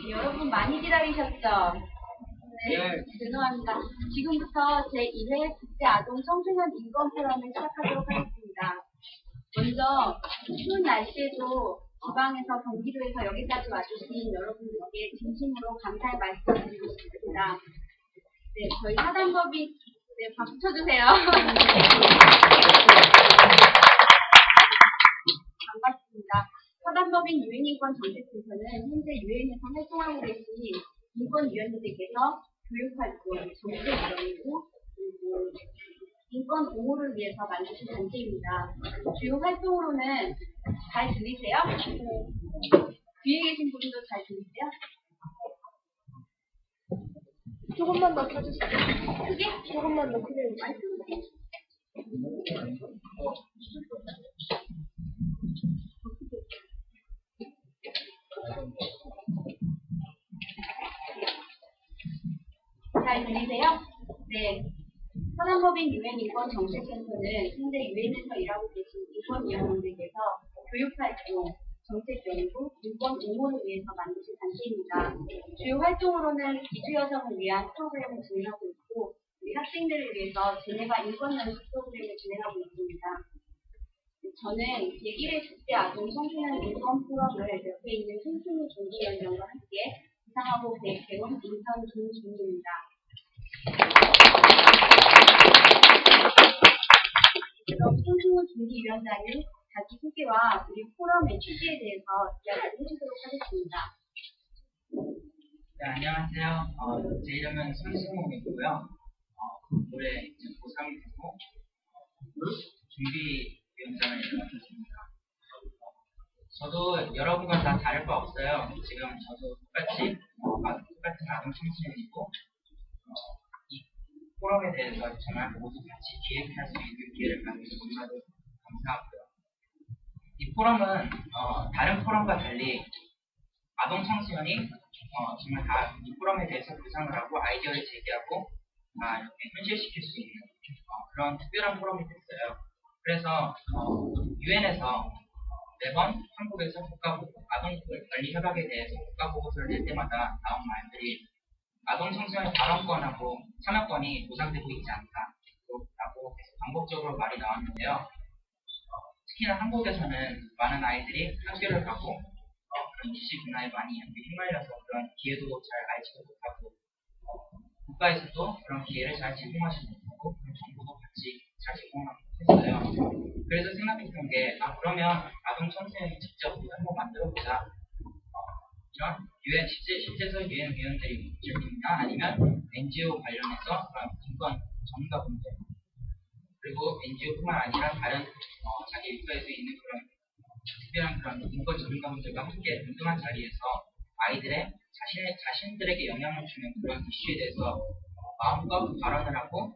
여러분 많이 기다리셨죠? 네, 죄송합니다. 지금부터 제1회 국제아동 청소년 인권 포럼을 시작하도록 하겠습니다. 먼저 추운 날씨에도 지방에서 경기도에서 여기까지 와주신 여러분들께 진심으로 감사의 말씀을 드리고 싶습니다. 네, 저희 사단법인, 네, 박수 쳐주세요. 반갑습니다. 사단법인 유엔인권 정책센터는 현재 유엔에서 활동하고 계신 인권위원님들께서 교육활동, 정책 연구, 그리고 인권 옹호를 위해서 만드신 단체입니다. 주요 활동으로는 잘 들리세요? 뒤에 계신 분도 잘 들리세요? 조금만 더 켜주세요. 크게? 조금만 더 크게 해주세요. 말씀하세요. 잘 들리세요? 네. 사단법인 유엔인권 정책센터는 현재 유엔에서 일하고 계신 인권위원님들께서 교육활동, 정책연구, 인권 옹호를 위해서 만드신 단체입니다. 주요 활동으로는 이주 여성을 위한 프로그램을 진행하고 있고, 우리 학생들을 위해서 제네바 인권 연수 프로그램을 진행하고 있습니다. 저는 제1회 국제아동 청소년 인권 포럼을 옆에 있는 손승우 준비위원장과 함께 구상하고 배운 인턴 김준입니다. 그럼 손승우 준비위원장이 자기소개와 우리 포럼의 취지에 대해서 이야기를 해주도록 하겠습니다. 네, 안녕하세요. 제 이름은 손승우이고요. 올해 이제 고3이 되고 준비위원장을 맡았습니다. 저도 여러분과 다 다를 바 없어요. 지금 저도 똑같은 아동 청소년이고 이 포럼에 대해서 정말 모두 같이 기획할 수 있는 기회를 가져서 너무나도 감사하고요. 이 포럼은 다른 포럼과 달리 아동 청소년이 정말 다 이 포럼에 대해서 구상을 하고 아이디어를 제기하고 이렇게 현실시킬 수 있는 그런 특별한 포럼이 됐어요. 그래서 유엔에서 매번 한국에서 아동 권리 협약에 대해서 국가보고서를 낼 때마다 나온 말들이 아동 청소년의 발언권하고 참여권이 보장되고 있지 않다라고 계속 반복적으로 말이 나왔는데요. 특히나 한국에서는 많은 아이들이 학교를 가고 그런 지식 문화에 많이 휘말려서 그런 기회도 잘 알지도 못하고 국가에서도 그런 기회를 잘 제공하지 못하고 그런 정보도 같이 잘 제공하지 못했어요. 그래서 생각했던 게 그러면 아동 청소년이 직접 한번 만들어보자. 이런 유엔 실제서 유엔 위원들이 질문이나 아니면 NGO 관련해서 그런 인권 전문가분들 그리고 NGO뿐만 아니라 다른 자기 일터에서 있는 그런 특별한 그런 인권 전문가분들과 함께 동등한 자리에서 아이들의 자신들에게 영향을 주는 그런 이슈에 대해서 마음껏 발언을 하고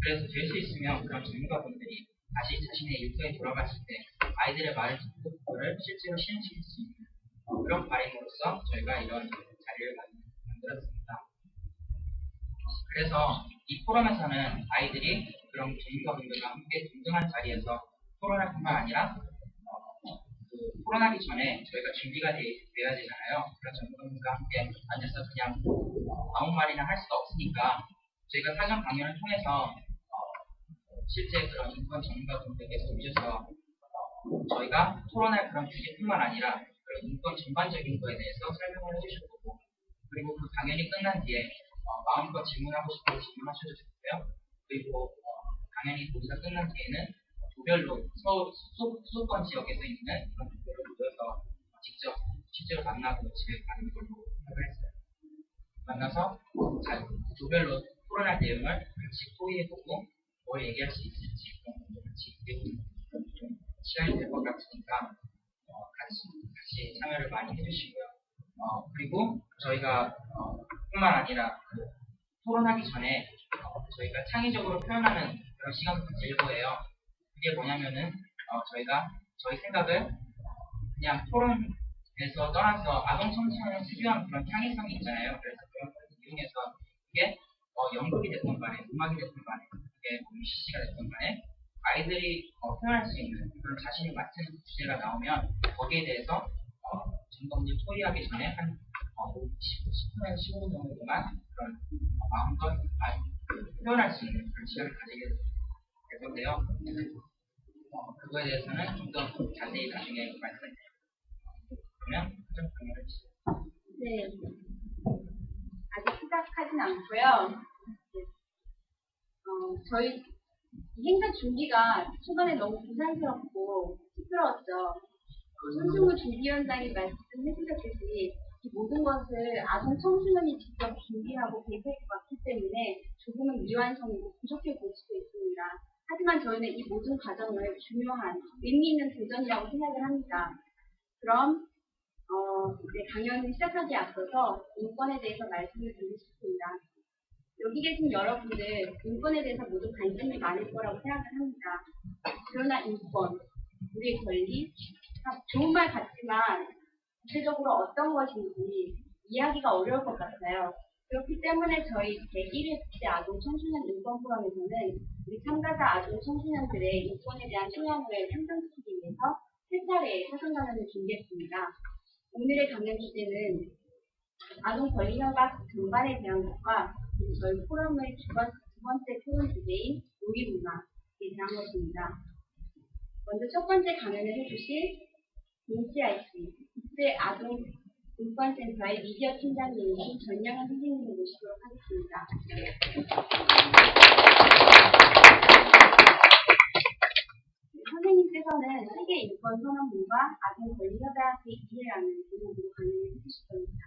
그래서 될 수 있으면 그런 전문가분들이 다시 자신의 일터에 돌아갔을 때 아이들의 말을 듣고 그거를 실제로 실행시킬 수 있는 그런 발행으로서 저희가 이런 자리를 만들었습니다. 그래서 이 포럼에서는 아이들이 그런 전문가분들과 함께 동등한 자리에서 토론할 뿐만 아니라 토론하기 전에 저희가 준비가 되어야 되잖아요. 그런 전문가분들과 함께 앉아서 그냥 아무 말이나 할 수가 없으니까 저희가 사전 강연을 통해서 실제 그런 인권 전문가분들께서 오셔서 저희가 토론할 그런 주제뿐만 아니라 그런 인권 전반적인 거에 대해서 설명을 해주실 거고 그리고 그 강연이 끝난 뒤에 마음껏 질문하고 싶은 질문하셔도 되고요. 그리고 강연이 모두가 끝난 뒤에는 조별로 수도권 지역에서 있는 그런 조별로 모여서 직접 실제로 만나고 집에 가는 걸로 생각을 했어요. 만나서 조별로 토론할 내용을 같이 토의해보고 뭘 얘기할 수 있을지 그런 것도 같이 얘기해보는 시간이 될 것 같으니까 같이 참여를 많이 해주시고요. 그리고 저희가 뿐만 아니라 토론하기 전에 저희가 창의적으로 표현하는 그런 시간도 가질 거예요. 그게 뭐냐면은 저희가 저희 생각을 그냥 토론에서 떠나서 아동 청소년 특유한 그런 창의성이 있잖아요. 그래서 그런 것을 이용해서 이게 연극이 됐던 간에 음악이 됐던 간에 그게 뮤지컬가 됐던 간에 아이들이 표현할 수 있는 그런 자신이 맡은 주제가 나오면 거기에 대해서 좀 더 토의하기 전에 한 10분에서 15분 정도 동안 그런 마음껏 표현할 수 있는 그런 시간을 가지게 될 건데요. 그거에 대해서는 좀 더 자세히 나중에 말씀드릴게요. 그러면 좀 강의를 해주세요. 네. 아직 시작하진 않고요. 저희 행사 준비가 초반에 너무 부산스럽고 시끄러웠죠. 손승우 준비위원장이 말씀해주셨듯이 이 모든 것을 아동 청소년이 직접 준비하고 계획해 왔기 때문에 조금은 미완성이고 부족해 보일 수도 있습니다. 하지만 저희는 이 모든 과정을 중요한 의미 있는 도전이라고 생각을 합니다. 그럼 이제 강연을 시작하기에 앞서서 인권에 대해서 말씀을 드리고 싶습니다. 여기 계신 여러분들 인권에 대해서 모두 관심이 많을 거라고 생각을 합니다. 그러나 인권, 우리의 권리, 좋은 말 같지만 구체적으로 어떤 것인지 이해하기가 어려울 것 같아요. 그렇기 때문에 저희 제1회 아동 청소년 인권 포럼에서는 우리 참가자 아동 청소년들의 인권에 대한 소양을 향상시키기 위해서 3차례의 사전 강연을 준비했습니다. 오늘의 강연 주제는 아동 권리 협약 전반에 대한 것과 저희 포럼의 두 번째 토론 주제인 우리 문화에 대한 것입니다. 먼저 첫 번째 강연을 해주실 NCRC 국제 아동 인권센터의 미디어 팀장님인 전영은 선생님을 모시도록 하겠습니다. 선생님께서는 세계 인권 선언문과 아동 권리 협약의 이해라는 제목으로 강연을 해주실 겁니다.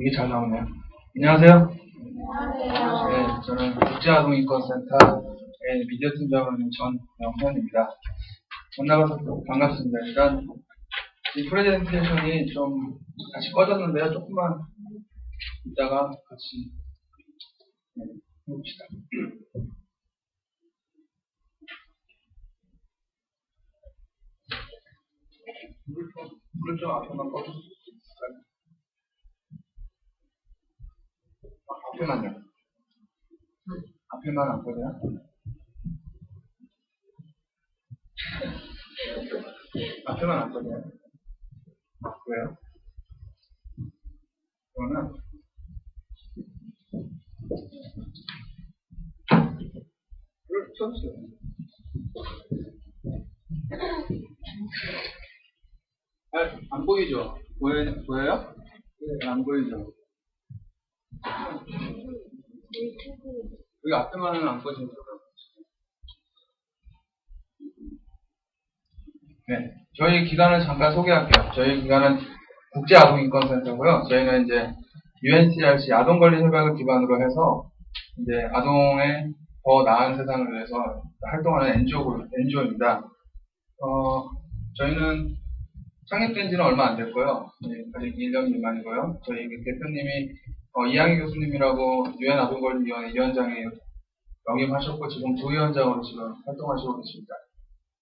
이게 잘 나오네요. 안녕하세요. 안녕하세요. 네, 저는 국제아동인권센터의 미디어 팀장을 하는 전영현입니다. 만나봐서 반갑습니다. 일단 이 프레젠테이션이 좀 다시 꺼졌는데요. 조금만 이따가 같이 해봅시다. 물 좀 앞에만 꺼주세요. 앞에만요. 앞에만 안 꺼져요? 앞에만 안 꺼져요? 왜요? 그러면 이걸 쳐주세요. 안 보이죠? 보여요? 네, 안 보이죠? 여기 앞에만은 안 꺼지는 거예요. 네, 저희 기관을 잠깐 소개할게요. 저희 기관은 국제아동인권센터고요. 저희는 이제 UNCRC 아동권리협약을 기반으로 해서 이제 아동의 더 나은 세상을 위해서 활동하는 NGO입니다. 저희는 창립된 지는 얼마 안 됐고요. 아직 1년 미만이고요. 저희 대표님이 이항희 교수님이라고 UN 아동권리위원회 위원장에 역임하셨고 지금 부위원장으로 지금 활동하시고 계십니다.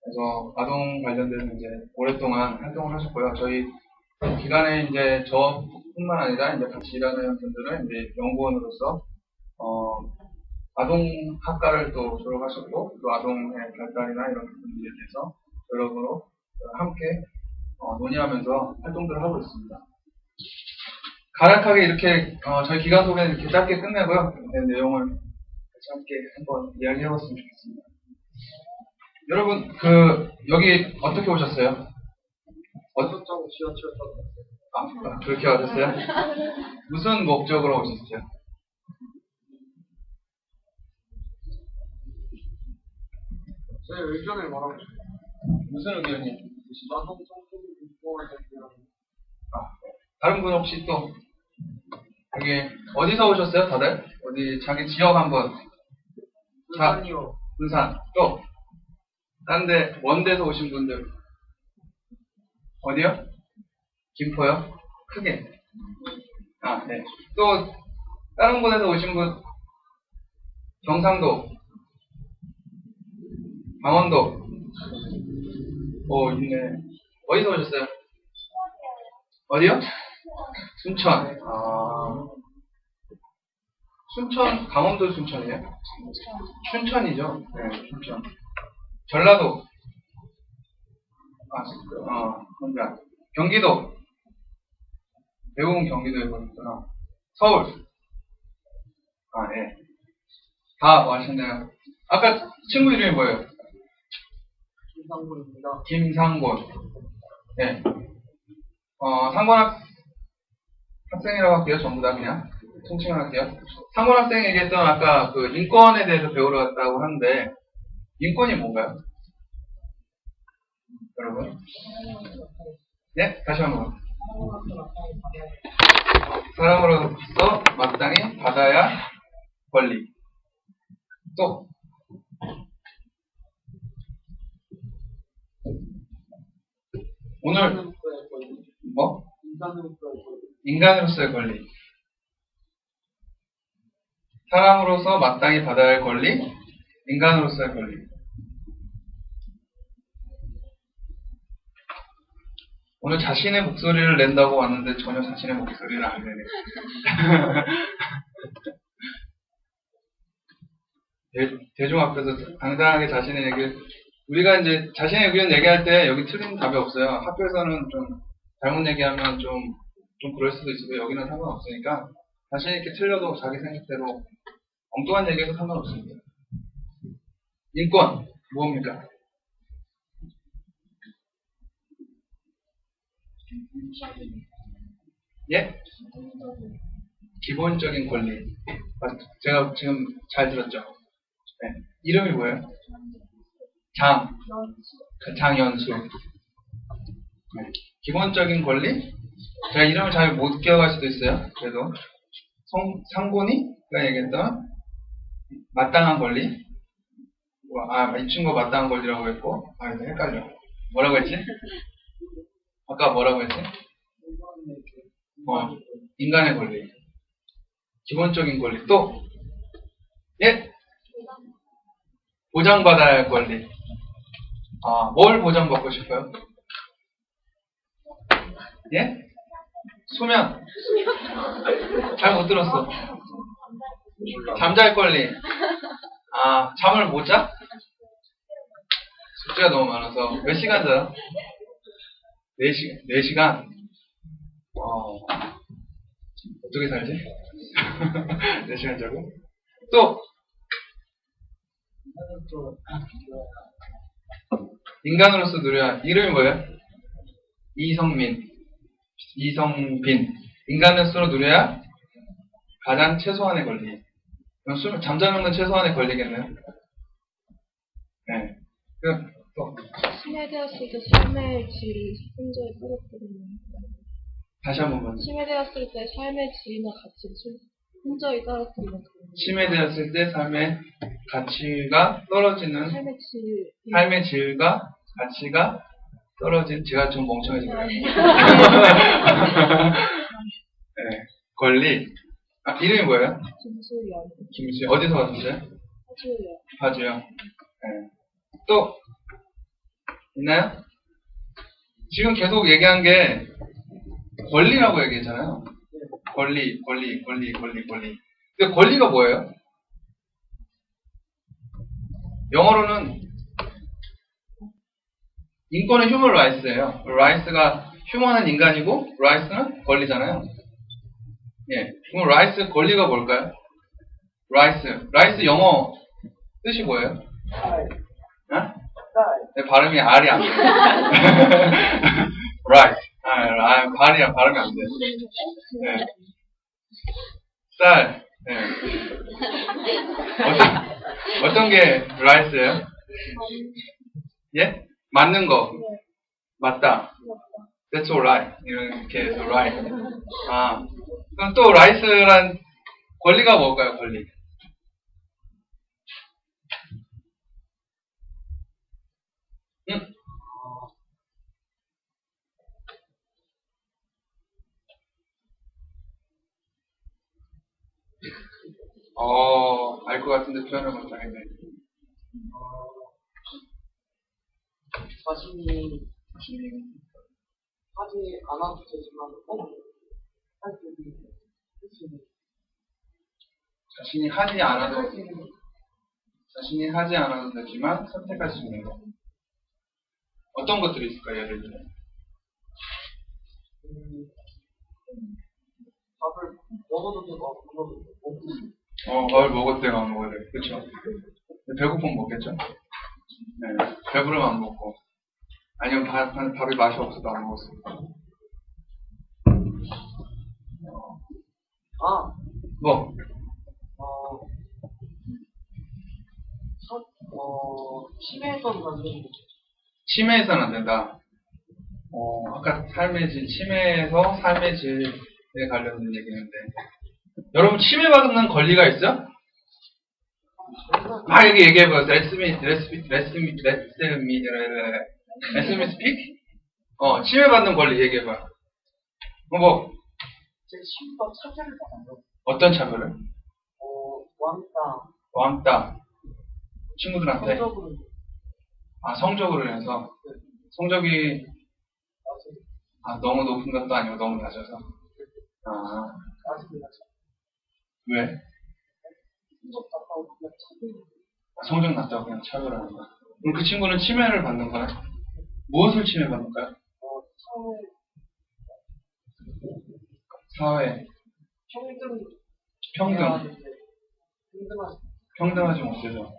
그래서 아동 관련된 이제 오랫동안 활동을 하셨고요. 저희 기간에 이제 저뿐만 아니라 이제 같이 일하는 분들은 이제 연구원으로서 아동학과를 또 졸업하셨고 또 아동의 발달이나 이런 부분들에 대해서 여러분으로 함께 논의하면서 활동들을 하고 있습니다. 간략하게 이렇게 저희 기간 소개는 이렇게 짧게 끝내고요. 내용을 같이 함께 한번 이야기해봤으면 좋겠습니다. 여러분 여기 어떻게 오셨어요? 어떤 지하철 타고 아, 그렇게 하셨어요? 무슨 목적으로 오셨어요? 제 의견을 말하고 싶어요. 무슨 의견이? 나도 성적인 공부를 했고요. 다른 분 혹시 또 여기 어디서 오셨어요, 다들? 어디 자기 지역 한번. 부산이요. 군산. 또 다른 데 원대에서 오신 분들. 어디요? 김포요? 크게. 아, 네. 또 다른 곳에서 오신 분. 경상도, 강원도. 오, 있네. 어디서 오셨어요? 어디요? 순천. 아, 순천, 강원도 순천이에요? 춘천이죠. 네, 춘천. 전라도. 뭔가. 경기도. 대부분 경기도에 보니까. 서울. 아, 예. 다 와셨나요? 아까 친구 이름이 뭐예요? 김상구입니다. 김상곤. 네. 상곤 학생이라고 할게요. 전부 다 그냥. 통칭을 할게요. 상곤 학생이 얘기했던 아까 그 인권에 대해서 배우러 갔다고 하는데, 인권이 뭔가요? 여러분? 네? 다시 한번. 사람으로서 마땅히 받아야 권리. 또, 오늘, 뭐? 인간으로서의 권리. 사람으로서 마땅히 받아야 할 권리, 인간으로서의 권리. 오늘 자신의 목소리를 낸다고 왔는데 전혀 자신의 목소리를 안 내네. 대중 앞에서 당당하게 자신의 얘기를, 우리가 이제 자신의 의견 얘기할 때 여기 틀린 답이 없어요. 학교에서는 좀 잘못 얘기하면 좀 그럴 수도 있어도 여기는 상관없으니까 자신 있게 틀려도 자기 생각대로 엉뚱한 얘기해도 상관없습니다. 인권, 무엇입니까? 예? 기본적인 권리. 제가 지금 잘 들었죠? 네. 이름이 뭐예요? 장연수. 네. 기본적인 권리? 제가 이름을 잘 못 기억할 수도 있어요. 그래도 상곤이가 얘기했던 마땅한 권리. 이 친구가 마땅한 권리라고 했고, 헷갈려. 뭐라고 했지? 아까 뭐라고 했지? 인간의 권리. 기본적인 권리. 또, 예? 보장받아야 할 권리. 뭘 보장받고 싶어요? 예? 수면. 잘 못 들었어. 잠잘 권리. 잠을 못 자? 숙제가 너무 많아서. 몇 시간 자요? 4시간? 어떻게 살지? 4시간 자고? 또! 인간으로서 누려야, 이름이 뭐예요? 이성빈. 인간으로서 누려야 가장 최소한의 권리. 잠자는 건 최소한의 권리겠네요. 네. 또. 심해되었을 때 삶의 질이 현저히 떨어뜨리는. 다시 한 번만. 심해되었을 때 삶의 질이나 가치를 현저히 떨어뜨리는. 심해되었을 때 삶의 가치가 떨어지는. 삶의 질과 가치가 떨어진. 제가 좀 멍청해서 그래요. 네. 권리. 이름이 뭐예요? 김수연. 어디서 왔어요? 파주요. 네. 또 있나요? 지금 계속 얘기한 게 권리라고 얘기했잖아요. 권리. 근데 권리가 뭐예요? 영어로는 인권은 휴먼 라이트예요. 라이트가 휴먼은 인간이고 라이트는 권리잖아요. 예. 그럼 라이트 권리가 뭘까요? 라이트 영어 뜻이 뭐예요? 네, 발음이 R이 안 돼요. Right. 발이야, 발음이 안 돼. 네. 쌀. 네. 어떤 게 right예요? 예? 맞는 거. 맞다. That's all right. 이렇게 해서 right. 그럼 또 right란 권리가 뭘까요, 권리? 응? 알 것 같은데 표현을 못하겠네. 자신이 하지 않아도 되지만 할 수 있는 자신이 하지 않아도 되지만 선택할 수 있는 거. 어떤 것들이 있을까요, 예를 들면? 밥을 먹어도 되고 안 먹어도 되고 밥을 먹을 때가 안 먹어야 돼. 그쵸? 배고프면 먹겠죠? 네. 배부르면 안 먹고. 아니면 밥이 맛이 없어도 안 먹었습니다. 뭐? 치매에서는 안 되고 치매에서는 안 된다. 아까 삶의 질, 치매에서 삶의 질에 관련된 얘기했는데. 여러분, 치매받는 권리가 있어요? 여기 얘기해봐요. Let me speak? 치매받는 권리 얘기해봐요. 뭐? 제 친구가 차별을 받았어요. 어떤 차별을? 왕따. 친구들한테? 성적으로. 성적으로 해서? 성적이, 너무 높은 것도 아니고 너무 낮아서? 왜? 성적 낮다고 그냥 차별하는 거야. 그럼 그 친구는 치매를 받는 거네? 무엇을 치매받는가요? 사회. 평등하지 못해서.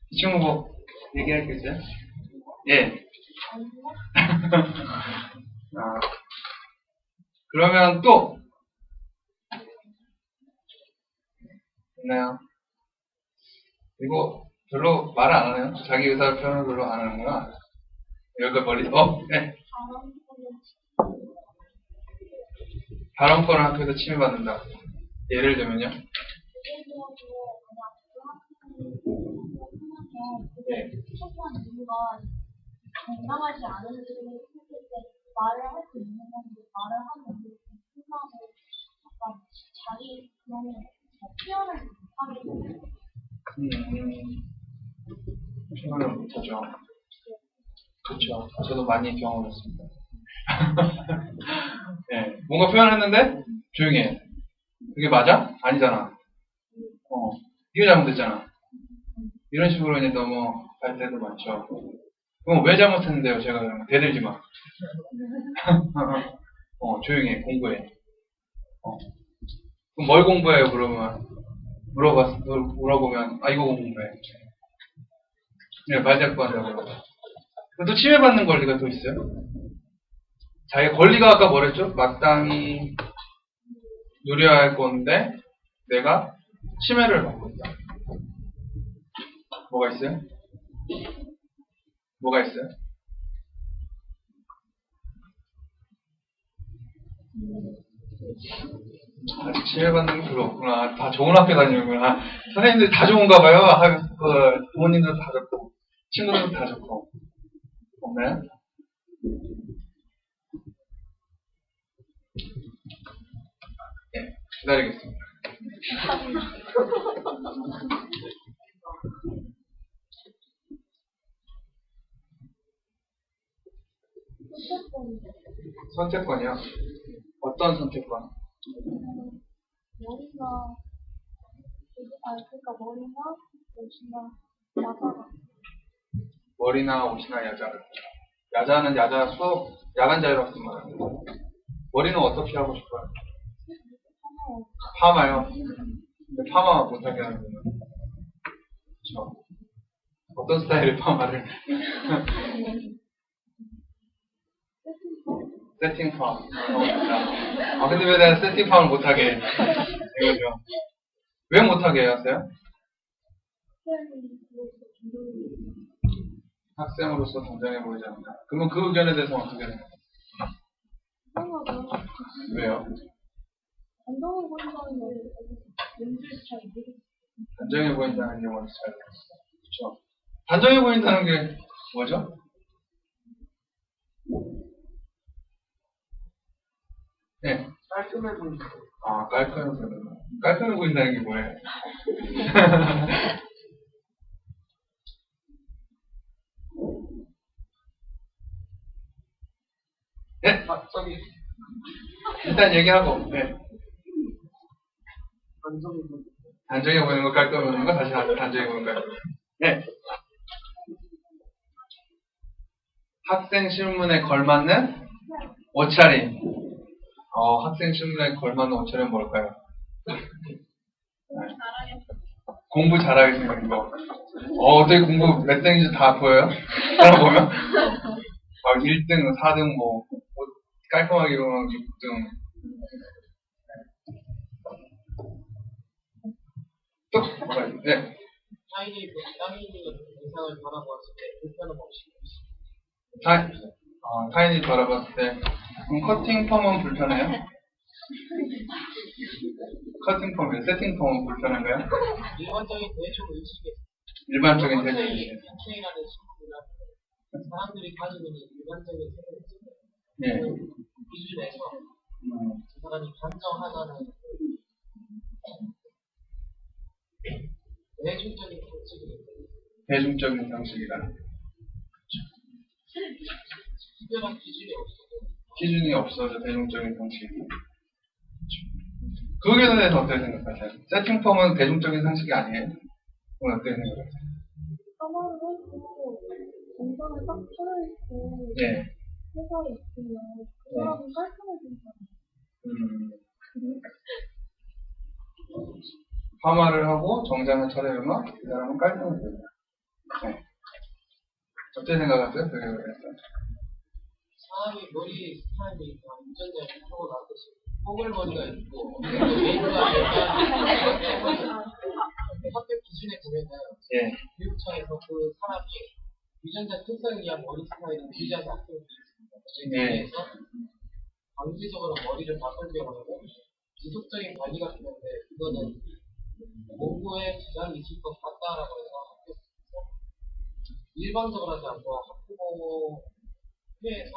이 친구 뭐 얘기할 게 있어요? 예. 그러면 또 있나요? 이거 별로 말을 안 하네요. 자기 의사 표현을 별로 안 하는구나. 여기가 멀리, 네. 발언권을 학교에서 침해받는다. 예를 들면요? 네. 건강하지 않은 분이 했을 때 말을 할 수 있는 건데 말을 하면 생각하고 약간 자기 그런 표현을 못하게 되는 표현을 못하죠. 그렇죠. 저도 많이 경험했습니다. 네. 뭔가 표현했는데 조용히 해. 그게 맞아? 아니잖아. 이게 잘못됐잖아. 이런 식으로 이제 넘어갈 때도 많죠. 그럼 왜 잘못했는데요? 제가 그러면 대들지 마. 조용히 해. 공부해. 그럼 뭘 공부해요? 그러면 물어보면 이거 공부해. 네, 말 잡고 한다고. 또 침해받는 권리가 또 있어요. 자기 권리가 아까 뭐랬죠? 마땅히 누려야 할 건데 내가 침해를 받고 있다. 뭐가 있어요? 뭐가 있어요? 아직 침해받는 게 별로 없구나. 다 좋은 학교 다니는구나. 선생님들 다 좋은가 봐요. 부모님들도 다 좋고 친구들도 다 좋고. 없나요? 네, 기다리겠습니다. 선택권이요? 어떤 선택권? 머리가 그러니까 머리나 옷이나 야자가 머리나 옷이나 야자. 야자는 야간 자율학습 말합니다. 머리는 어떻게 하고 싶어요? 파마요? 근데 파마 못하게 하는구나. 그렇죠. 어떤 스타일의 파마를? 세팅 파워. 아, 근데 왜 내가 세팅 파워를 못하게 해? 이거죠. 왜 못하게 하세요? 학생으로서 당장해 보이지 않는다. 그러면 그 의견에 대해서 어떻게 생각해요? 왜요? 감동을 보인다는 게 연주에서 잘 모르겠어요. 단정해 보인다는 게 뭔지 잘 모르겠어요. 그렇죠? 단정해 보인다는 게 뭐죠? 네. 깔끔해 보이는 거. 아, 깔끔해 보인다. 깔끔해 보인다는 게 뭐예요? 네? 아, 저기, 일단 얘기하고, 네. 완전히 뭐, 단정해 보이는 거, 깔끔해 보이는 거, 다시 단정해 보이는 거. 네. 학생 신문에 걸맞는 옷차림. 학생 신문에 걸맞는 옷차림 뭘까요? 공부 잘하게 생긴 거. 어떻게 공부 몇 등인지 다 보여요? 그럼 보면? 1등, 4등, 뭐, 옷 깔끔하게 입으면 6등. 또, 뭐가 있지? 네. 타인이 인상을 바라보았을 때 불편함 없이 타인이 바라봤을 때, 그럼 커팅 펌은 불편해요? 커팅 펌이요? 세팅 펌은 불편한가요? 일반적인 대중 의식에 일반적인 대중. PK라는 신문이라 사람들이 가지고 있는 일반적인 생각을 예. 기준에서 그 사람이 감정하다는 대중적인 방식이 대중적인 방식이다. 특별한 기준이 없어도 기준이 없어져, 대중적인 방식이. 그 의견에 대해서 어떻게 생각하세요? 세팅 펌은 대중적인 상식이 아니에요? 그건 어떻게 생각하세요? 까마를 하고 공간을 딱 차려있고 예. 회사에 있으면 그 사람은 깔끔해지잖아요. 파마를 하고 정장을 차려면 그 사람은 깔끔해집니다. 네. 어떻게 생각하세요? 그게 그래서. 사람이 머리 스타일이 운전자를 하고 나듯이 뽀글머리가 있고 메이크가 얘기하는 학교 기준에 보면은 예. 교육청에서 그 사람이 유전자 특성에 의한 머리 스타일을 유지하지 않고 있습니다. 예. 그래서 강제적으로 머리를 바꿀 경우에는 지속적인 관리가 필요한데 그거는 공부에 지장이 있을 것 같다라고 해서 학교에서 일방적으로 하지 않고 학부모회에서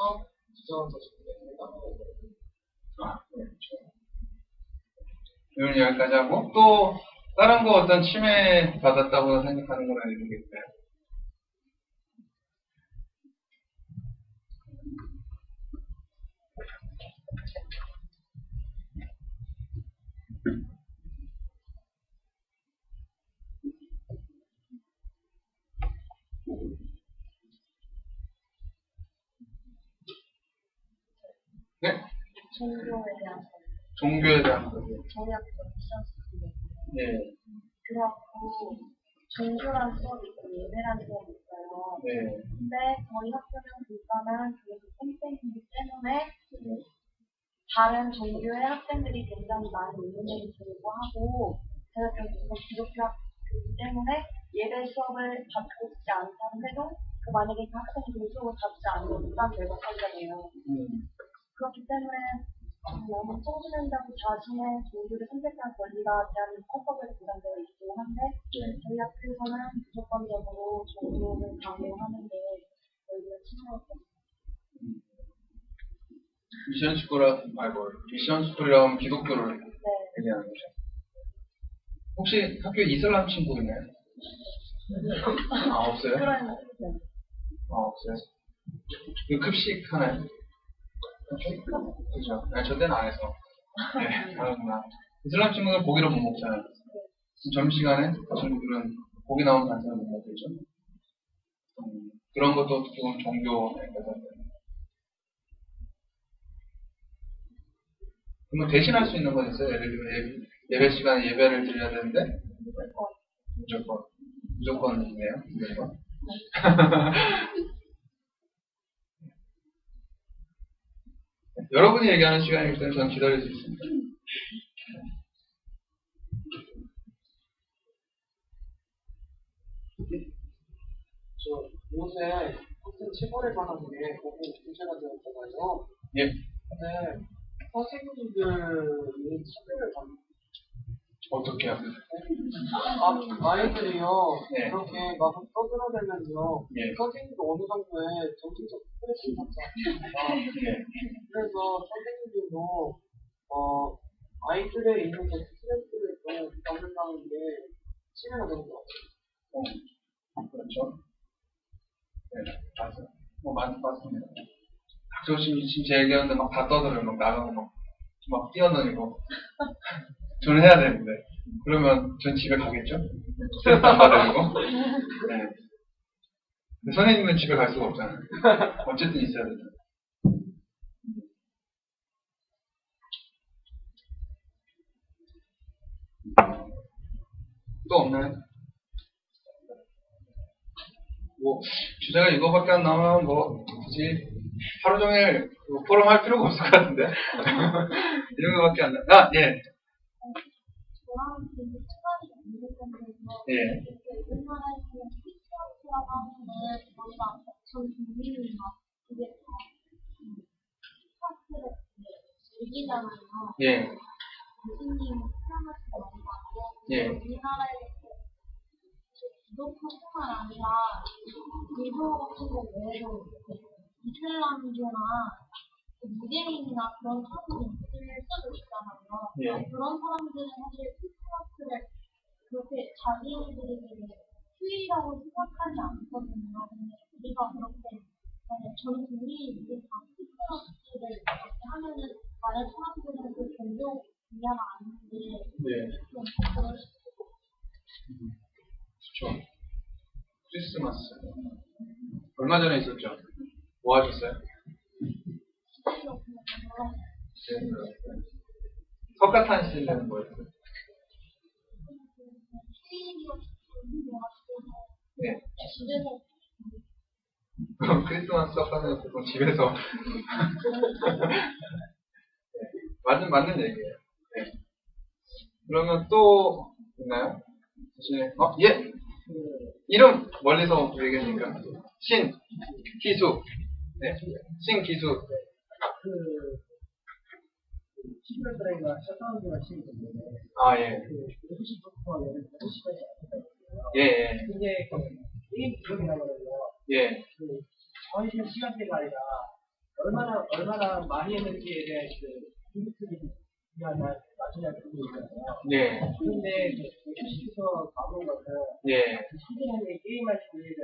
지정한 것이 된다고 이런 이야기까지 하고, 또, 다른 거 어떤 침해 받았다고 생각하는 거나 이런 게 있어요? 네? 종교에 대한 종교에 대한 거. 정약도 있었어요. 예. 그렇고 종교란 수업이 있고 예배란 수업이 있어요. 네. 근데 저희 학교는 불가는 교수 선생님이기 때문에 다른 종교의 학생들이 굉장히 많이 있는데도 불구하고 제가 계속 기독교 학교이기 때문에 예배 수업을 받고 싶지 않다고 해도 그 만약에 그 학생이 그 수업을 받지 않으면 부담되고 하잖아요. 그렇기 때문에 너무 청소년이라고 자신의 종교를 선택할 권리가 대한민국 헌법에서 보장되어 있긴 한데 저희 학교에서는 무조건적으로 종교를 강요하는 게 저희는 싫어요. 미션 스쿨이라 하면 기독교를 얘기하는 거죠. 혹시 학교에 이슬람 친구 있나요? 없어요? 없어요. 그 급식 하나요? 그죠. 아니, 저 때는 안 해서. 네, 다르구나. 이슬람 친구는 고기를 못 먹잖아요. 점심시간에 그 친구들은 고기 나온 반찬을 못 먹겠죠. 그런 것도 어떻게 보면 종교에 관련된. 그러면 대신할 수 있는 건 있어요? 예를 들면 예배 시간에 예배를 드려야 되는데 무조건이네요. 무조건. 여러분이 얘기하는 시간이기 때문에 저는 기다릴 수 있습니다. 저 요새 학생 체벌에 관한 게 너무 문제가 되었잖아요. 예. 근데 선생님들이 차별을 받는 어떻게 하세요? 아이들이요, 네. 그렇게 막 떠들어대면요, 예. 선생님도 어느 정도의 정신적 스트레스를 받지 않습니까? 예. 그래서 선생님들도, 아이들의 있는 그 스트레스를 좀 받는다는 게 심해가 되는 것 같아요. 그렇죠. 네, 맞아요. 맞습니다. 저 지금 제 얘기하는데 막 다 떠들어요. 막 나가고 막 뛰어다니고. 저는 해야 되는데. 그러면 전 집에 가겠죠? 스트레스 안 받아주고. 네. 근데 선생님은 집에 갈 수가 없잖아요. 어쨌든 있어야 되잖아요. 또 없나요? 뭐 주제가 이거밖에 안 나오면 뭐 굳이 하루 종일 포럼 할 필요가 없을 것 같은데. 이 정도밖에 안 나. 아, 예. 저랑 되게 시간이 없는 건데서 예. 우리나라에서 피치라고 하면은 저희가 전 국민이 막 그게 다 스타트를 즐기잖아요. 예. 교수님 표현하신 말이 맞고 예. 우리나라에서 기독교뿐만 아니라 일본 같은 거 외에도 이슬람교나 무슬림이나 그런 사람들이 있을 수도 있잖아요. 예. 그런 사람들은 사실 크리스마스를 그렇게 자기들이 휴일이라고 생각하지 않거든요. 근데 우리가 그렇게 만약 전 국민이 이제 다 크리스마스를 그렇게 하면은 많은 사람들은 그 종교 분야가 아닌데 네. 좀 그럴 수 있고. 그렇죠. 크리스마스. 얼마 전에 있었죠? 뭐 하셨어요? 석가탄 씨는 뭐였어요? 네. 그럼 크리스마스 석가탄은 보통 집에서 맞는 얘기예요. 네. 그러면 또 있나요? 예. 이름 멀리서 얘기하니까 신기수. 네. 신기수. 11월달인가 셧다운이가 시행됐는데 아, 예. 6시부터 6시까지 예, 예. 근데 게임 기록이 나거든요. 예. 정해진 시간대가 아니라 얼마나 많이 했는지에 대한 인풋이 나중에 그게 있잖아요. 예. 그런데 6시부터 가본 것은 예. 선생님이 게임할 준비를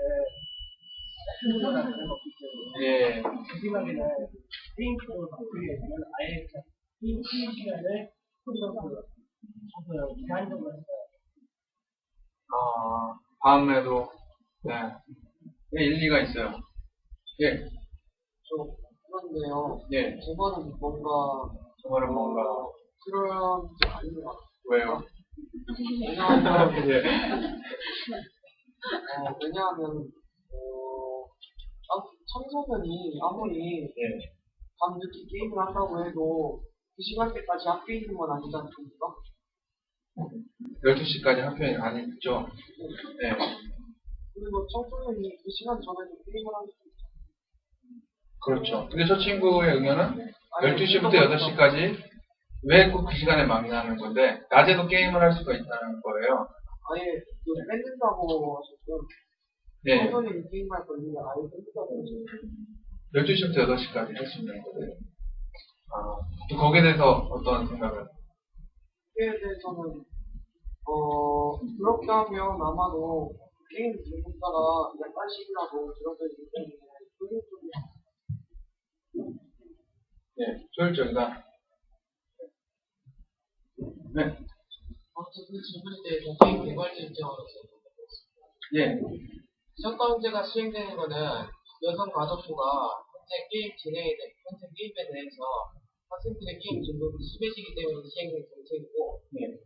충분한 그런 없기 때문에 예. 그 시간에는 게임 쪽으로 바꾸게 되면 아예 그냥 게임 시간을 콘서트 제한적으로 했어요. 아, 다음에도, 네. 예, 일리가 있어요. 예. 그런데요, 예. 저거는 뭔가, 저거는 뭔가, 그런 게 아닌 것 같아요. 왜요? 왜냐하면, 예. 왜냐하면, 청소년이 아무리 예. 밤늦게 게임을 한다고 해도 그 시간대까지 학교에 있는 건 아니지 않습니까? 12시까지 학교에 안 있죠? 네. 그리고 청소년이 그 시간 전에도 게임을 하는 수 있죠. 그렇죠. 근데 저 친구의 의견은 12시부터 8시까지 왜 꼭 그 시간에 망나는 건데, 낮에도 게임을 할 수가 있다는 거예요. 아예 뺏는다고 하셨죠. 네. 청소년이 게임할 권리를 아예 뺏는다고 하셨죠. 12시부터 8시까지 할 수 있는 거예요. 아, 또 거기에 대해서 어떤 생각을? 그에 대해서는 그렇게 하면 아마도 게임 중독자가 약간씩이라도 줄어들기 때문에 효율적이야. 네, 효율적이다. 네. 그 질문에 대해서 게임 개발자 입장으로서 예. 셧다운제가 시행되는 것은 여성 가족부가 현재 게임에 대해서 학생들의 게임 중독이 심해지기 때문에 시행된 정책이고, 예.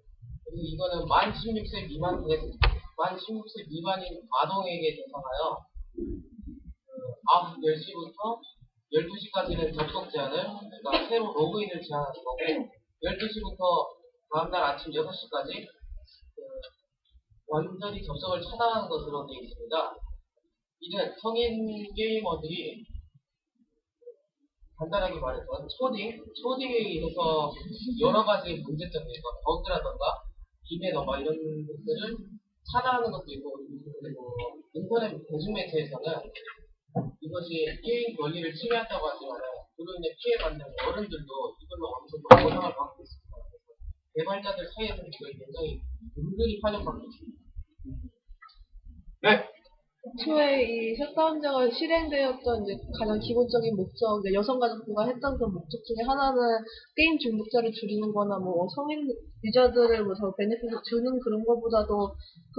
그리고 이거는 만 16세 미만인 아동에게 대상하여 밤 10시부터 12시까지는 접속 제한을, 그러니까 새로 로그인을 제한하는 거고, 12시부터 다음날 아침 6시까지 완전히 접속을 차단하는 것으로 되어 있습니다. 이는 성인 게이머들이 간단하게 말해서 초딩에 있어서 여러 가지 문제점들과 버그라던가 이메너가 이런 것들을 차단하는 것도 있고, 그리고 인터넷 대중매체에서는 이것이 게임 권리를 침해한다고 하지만 그로 인해 피해받는 어른들도 이걸로 어느 정도 보상을 받고 있습니다. 개발자들 사이에서는 이걸 굉장히 은근히 환영받고 있습니다. 네. 애초에 이 셧다운제가 실행되었던 이제 가장 기본적인 목적, 여성가족부가 했던 그 목적 중에 하나는 게임 중독자를 줄이는 거나 뭐 성인 유저들을 뭐 더 베네핏을 주는 그런 것보다도 그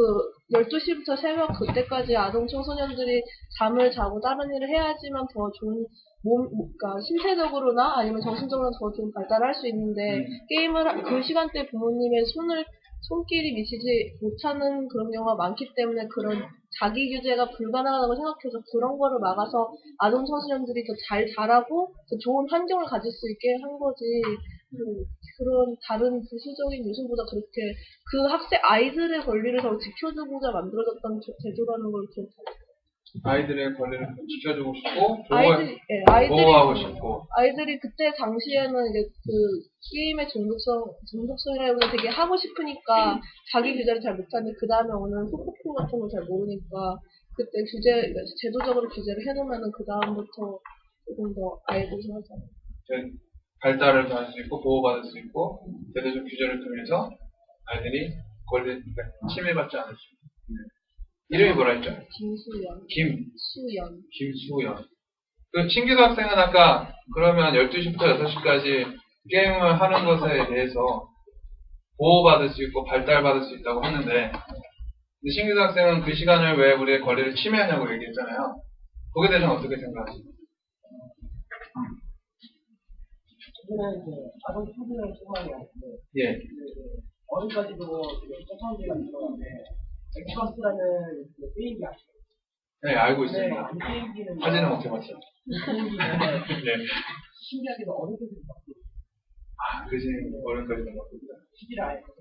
12시부터 새벽 그때까지 아동 청소년들이 잠을 자고 다른 일을 해야지만 더 좋은 그러니까 신체적으로나 아니면 정신적으로 더 좀 발달할 수 있는데 게임을 그 시간대 부모님의 손길이 미치지 못하는 그런 경우가 많기 때문에 그런 자기 규제가 불가능하다고 생각해서 그런 거를 막아서 아동 청소년들이 더 잘 자라고 더 좋은 환경을 가질 수 있게 한 거지. 그런 다른 부수적인 요소보다 그렇게 그 아이들의 권리를 더 지켜주고자 만들어졌던 제도라는 걸 기억해요. 아이들의 권리를 지켜주고 싶고, 아이들이 보호하고 싶고. 아이들이 그때 당시에는 이제 그 게임의 중독성이라기보다 되게 하고 싶으니까 자기 규제를 잘 못하는데 그 다음에 오는 후폭풍 같은 걸 잘 모르니까 그때 제도적으로 규제를 해놓으면은 그 다음부터 조금 더 알고서 하잖아요. 발달을 받을 수 있고 보호받을 수 있고 제도적 규제를 통해서 아이들이 권리 침해받지 않을 수 있는. 이름이 뭐라 했죠? 김수연. 그 신규 학생은 아까 그러면 12시부터 6시까지 게임을 하는 것에 대해서 보호받을 수 있고 발달받을 수 있다고 했는데 신규 학생은 그 시간을 왜 우리의 권리를 침해하냐고 얘기했잖아요. 거기에 대해서는 어떻게 생각하십니까? 저는 아동 청소년 뿐만이 아니고 예. 어른까지도 셧다운제가 들어가는데 엑스박스라는 그 게임기 아시죠? 네, 알고 네, 있습니다. 이 게임기는 사진은 못 해봤어요. 게임기는 네. 신기하게도 어른들도 받고 그지 어른까지는 못 합니다. CD를 아예 못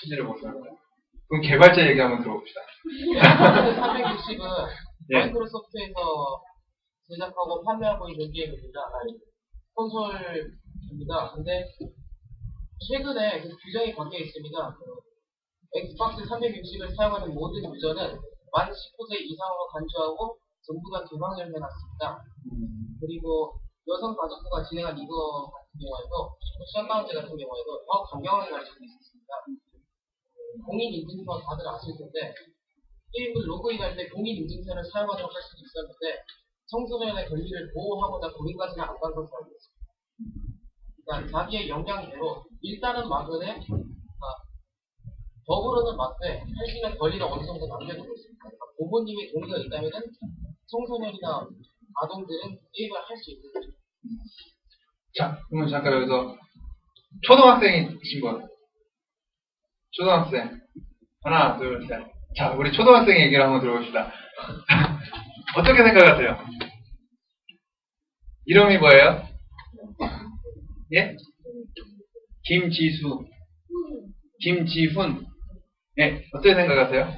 취지를 못 합니다. 그럼 개발자 얘기 한번 들어봅시다. 360은 예. 마이크로소프트에서 제작하고 판매하고 있는 게임입니다. 콘솔입니다. 근데 최근에 그 규정이 바뀌어 있습니다. 엑스박스 360을 사용하는 모든 유저는 만 19세 이상으로 간주하고 전부 다 개방을 해놨습니다. 그리고 여성가족부가 진행한 이거 같은 경우에도 셧다운제 같은 경우에도 더 강경하게 갈 수도 있었습니다. 공인인증서 다들 아실 텐데 게임을 로그인할 때 공인인증서를 사용하도록 할 수도 있었는데 청소년의 권리를 보호하고자 거기까지는 안 간 것으로 알고 있습니다. 그러니까 자기의 역량대로 일단은 막으되 더불어는 막되 할수있는 권리를 어느 정도 남겨두고 있습니다. 그러니까 부모님의 동의가 있다면은 청소년이나 아동들은 게임을 할 수 있는 거죠. 자, 그러면 잠깐 여기서 초등학생이신 분. 초등학생. 하나, 둘, 셋. 자, 우리 초등학생 얘기를 한번 들어봅시다. 어떻게 생각하세요? 이름이 뭐예요? 예? 김지훈. 예, 어떻게 생각하세요?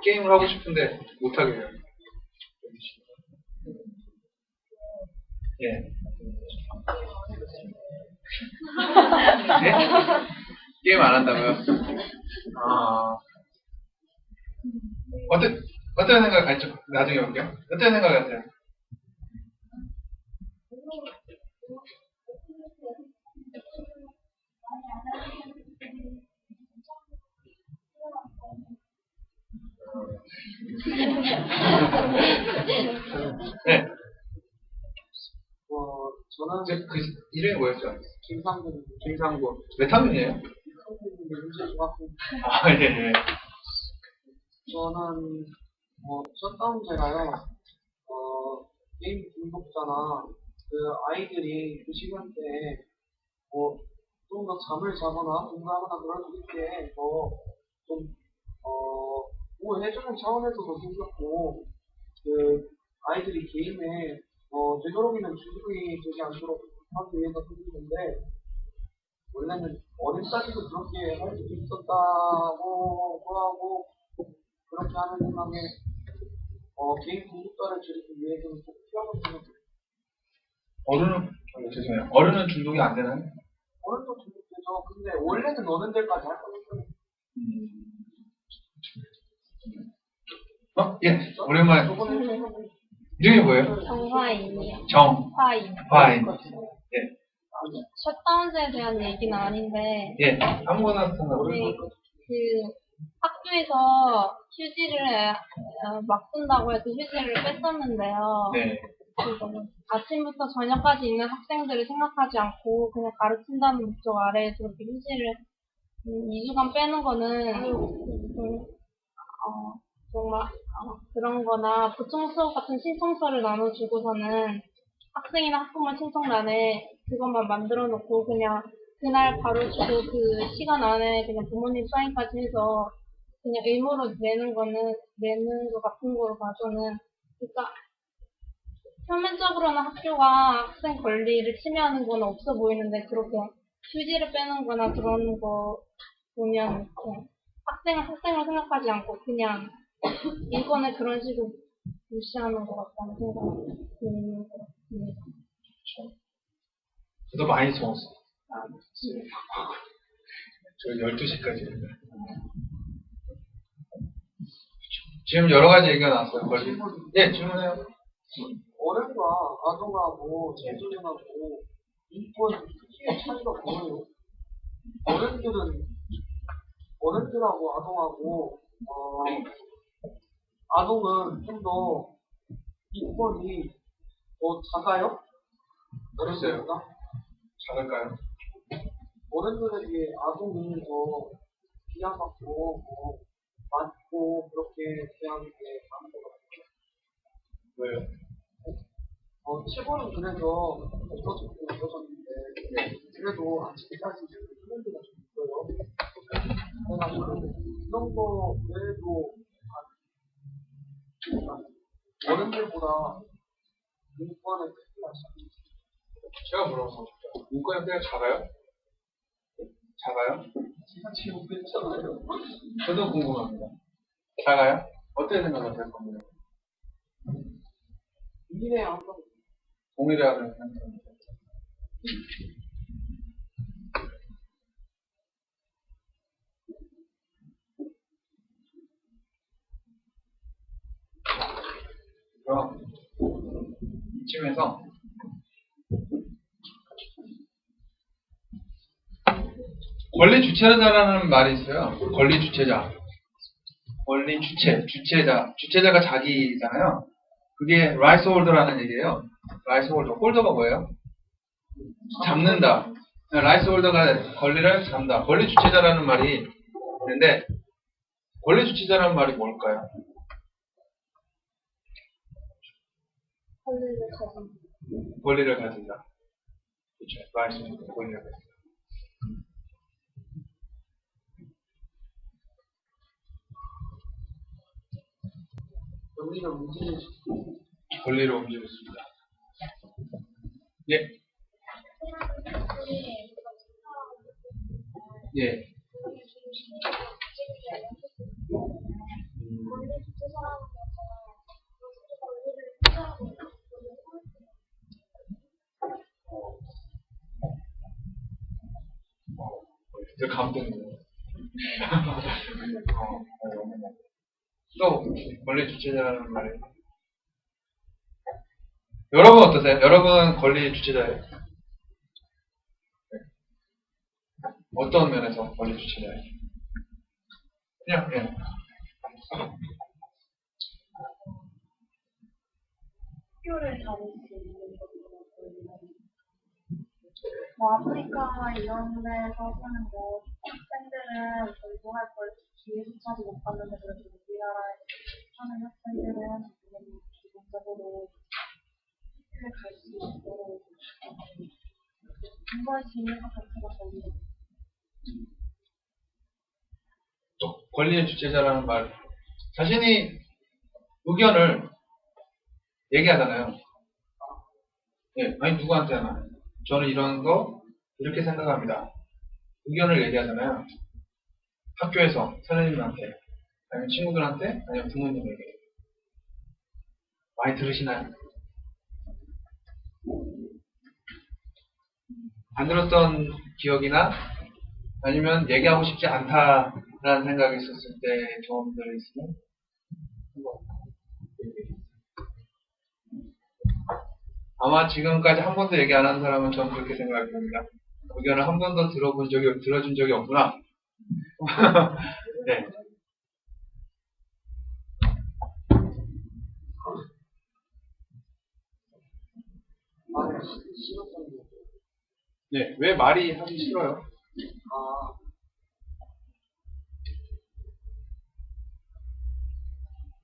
게임을 하고 싶은데 못하게 해요. 예. 예? 게임 안 한다고요? 어떤 생각, 나중에 볼게요. 어떤 생각하세요? 네. 저는 그 이름이 뭐였죠? 김상군. 몇 학년이에요? 문제중학교. 예. 저는 셧다운제가요. 게임 중독자나 그 아이들이 그 시간대에 좀 더 잠을 자거나 공부하거나 그럴 수 있게 보호해주는 차원에서도 생겼고, 그, 아이들이 개인의, 되도록이면 주술이 되지 않도록 하기 위해서 생기는데, 원래는 어린다기도 그렇게 할 수도 있었다고 하고, 그렇게 하는 생각에, 개인 공부자를 줄이기 위해서는 꼭 필요하다고 생각해요. 죄송해요. 어른은 중독이 안 되나요? 어른도 중독되죠. 근데 원래는 어른들까지 할 거예요. 예, 오랜만에. 이름이 뭐예요? 정화인이요. 정화인. 화인. 예. 셧다운제에 대한 얘기는 아닌데, 예, 아무거나 상관없어요. 우리 그 학교에서 휴지를 막 쓴다고 해서 휴지를 뺐었는데요. 네. 그래서 아침부터 저녁까지 있는 학생들을 생각하지 않고 그냥 가르친다는 목적 아래에서 이렇게 휴지를 2주간 빼는 거는 정말 그런 거나 보충 수업 같은 신청서를 나눠주고서는 학생이나 학부모 신청란에 그것만 만들어 놓고 그냥 그날 바로 주고 그 시간 안에 그냥 부모님 사인까지 해서 그냥 의무로 내는 거 같은 거로 봐서는, 그러니까 표면적으로는 학교가 학생 권리를 침해하는 건 없어 보이는데 그렇게 휴지를 빼는 거나 그런 거 보면 학생을 생각하지 않고 그냥 인권을 그런 식으로 무시하는 것 같다는 생각이 드는 것 같습니다. 저도 많이 적었어요. 저 12시까지. 지금 여러 가지 얘기가 나왔어요. 예, 질문해요. 어른과 아동하고 청소년하고 인권 크게 차이가 뭐예요? 어른들하고 아동하고 아동은 좀 더 인권이 더 작아요? 어른들보다? 작을까요? 어른들에게 아동이 더 비하받고 맞고 그렇게 대하는 게 많은 것 같아요. 왜요? 치고는 그래서 없어졌는데 그래도 아직까지 트렌드가 좀 있어요. 그래서 이런 거 외에도 어른들보다 인권의 크기가 제가 물어보고 싶어요. 인권의 크기가 작아요? 작아요? 제가 지금 그랬잖아요. 저도 궁금합니다. 작아요? 어떻게 생각하세요? 미래 항상 동일해 하는 생각합니다. 그럼 이쯤에서 권리 주체자라는 말이 있어요. 권리 주체자. 권리 주체자가 자기잖아요. 그게 라이스 홀더라는 얘기예요. 라이스 홀더. 홀더가 뭐예요? 잡는다. 라이스 홀더가 권리를 잡는다. 권리 주체자라는 말이 있는데, 권리 주체자라는 말이 뭘까요? 권리를 가진다. 그렇죠. 라이스 홀더. 권리를 가진다. 권리를 움직일 수 있다. 예. 예. 저 감동이에요. 또 권리 주체자라는 말이. 여러분 어떠세요? 여러분 권리 주체자예요? 어떤 면에서 권리 주체자예요? 그냥 학교를 다닐 수 있는 아프리카 이런 데서 사는 학생들은 공부할 걸 기회조차도 못 받는데 그래도 우리나라에 사는 학생들은 기본적으로 학교에 갈 수 있도록 공부할 수 있는 것 자체가 너무 권리의 주체자라는 말. 자신이 의견을 얘기하잖아요. 예, 아니 누구한테나 저는 이런 거 이렇게 생각합니다. 의견을 얘기하잖아요. 학교에서 선생님한테, 아니면 친구들한테, 아니면 부모님에게. 많이 들으시나요? 안 들었던 기억이나 아니면 얘기하고 싶지 않다라는 생각이 있었을 때 경험들이 있으면 아마 지금까지 한 번도 얘기 안 한 사람은 저는 그렇게 생각이 듭니다. 의견을 한 번도 들어준 적이 없구나. 네. 네, 왜 말이 하기 싫어요?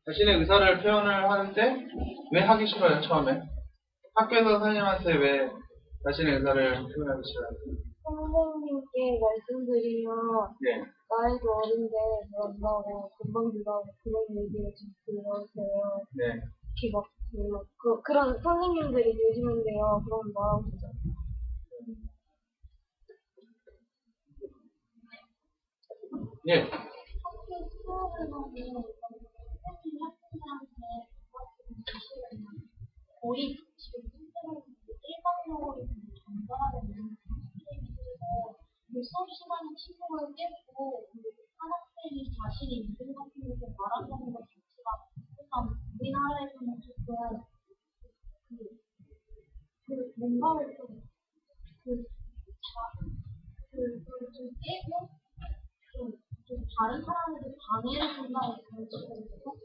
자신의 의사를 표현을 하는데 왜 하기 싫어요, 처음에? 학교에서 선생님한테 왜 자신의 의사를 표현하기 싫어요? 선생님께 말씀드리면 네. 나이도 어린데 그런다고 금방 들어가고 그런 얘기를 좀 들어서요. 네. 이렇게 막 그런 선생님들이 계시는데요. 그런 말하고 싶죠. 예. 학교 수업에서는 선생님이 학생들한테 거의 지금 일반적으로 전달하는 선생님들에서 수업 시간에 친구를 깼고 한 학생이 자신이 믿음 같은 것을 말한다는 것 자체가 일단 우리나라에서는 조금 뭔가를 좀 깨고 좀 다른 사람에게 방해를 준다고 생각했거든요.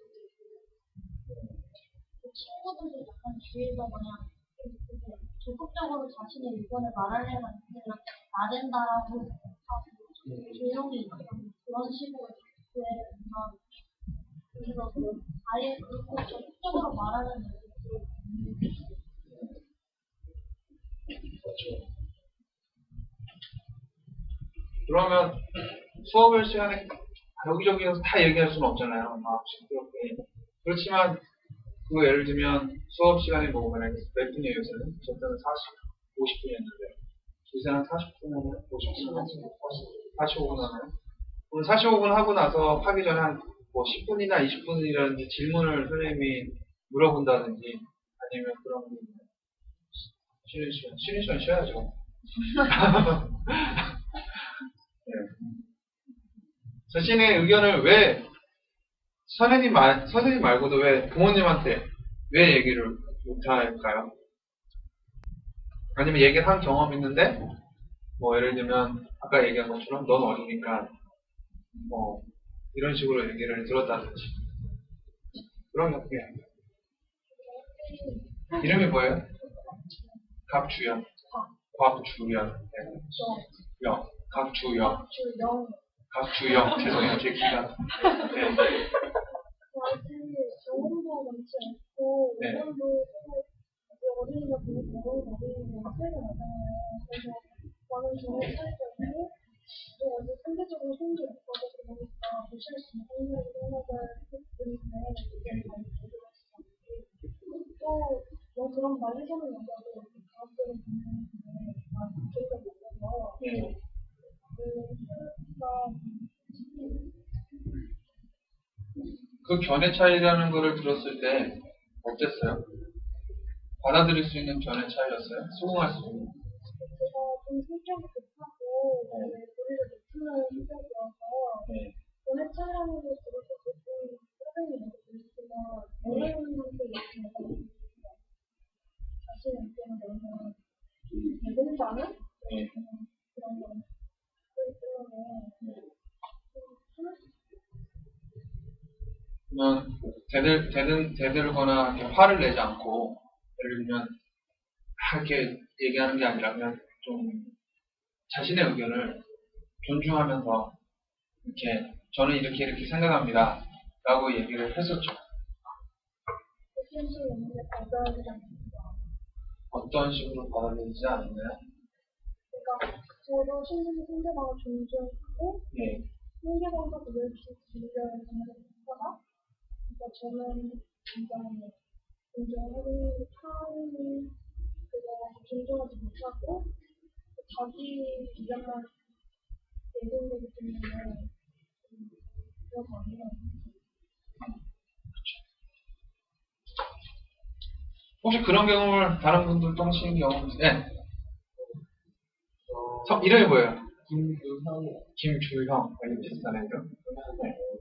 친구들도 약간 주위에서 그냥 적극적으로 자신의 의견을 말하려면 그냥 나댄다라고 조용히 그런 식으로 교회를 운영하고 그래서 아예 그렇게 적극적으로 말하는 그러면 수업을 시간에 여기저기에서 다 얘기할 수는 없잖아요. 막 시끄럽게. 그렇지만 그 예를 들면 수업 시간이 뭐 만약에 몇 분이에요, 요새는? 저 때는 50분이었는데 요새는 40분이면 50분, 45분 하나요? 그럼 45분 하고 나서 하기 전에 한 뭐 10분이나 20분이라든지 질문을 선생님이 물어본다든지 아니면 그런 게 쉬는 시간 쉬어야죠. 네. 자신의 의견을 왜 선생님 말고도 왜 부모님한테 왜 얘기를 못할까요? 아니면 얘기를 한 경험이 있는데 뭐 예를 들면 아까 얘기한 것처럼 넌 어리니까 뭐 이런 식으로 얘기를 들었다든지 그런 게 이름이 뭐예요? 갑주연. 곽주연. 네. 각주영. 각주영. 죄송해요. 제 귀가. 네. 경험도 많지 않고 네. 외모도 어린이가 보는 경험이 차이가 나잖아요. 그래서 나는 정말 차이가 있고 또 어디 상대적으로 손도 있거든 그러니까 무시할 수 있는 생각을 했기 때문에 이게 많이 부족하지 않고 또 그런 말리자는 여자도 대학교를 보내는데 많이 부족한 있어서 그 견해 차이라는 거를 들었을 때 어땠어요? 받아들일 수 있는 견해 차이였어요? 수긍할 수 있는? 제가 좀 성격이 급하고 머리를 높이는 성격이어서 견해 차이라는 걸 들어서 조금 짜증이 나고 어른한테 이렇게 자신의 의견을 내면 대동자는 그런 거 그러면 대들거나 이렇게 화를 내지 않고 예를 들면 이렇게 얘기하는 게 아니라 그냥 좀 자신의 의견을 존중하면서 이렇게 저는 이렇게 생각합니다 라고 얘기를 했었죠. 어떤 식으로 받아들이지 않나요? 그러니까 저도 충분히 상대방을 존중하고 통계공사 분류를 하다가 그러니까 저는 굉장히 존중하는 타인이 그거 존중하지 못하고 자기 이름만 내세우기 때문에 그래서 아니에요. 혹시 그런 경험을 다른 분들도 하시는 경험? 네. 이름이 뭐예요? 김주형이요. 김주형. 비슷하네요.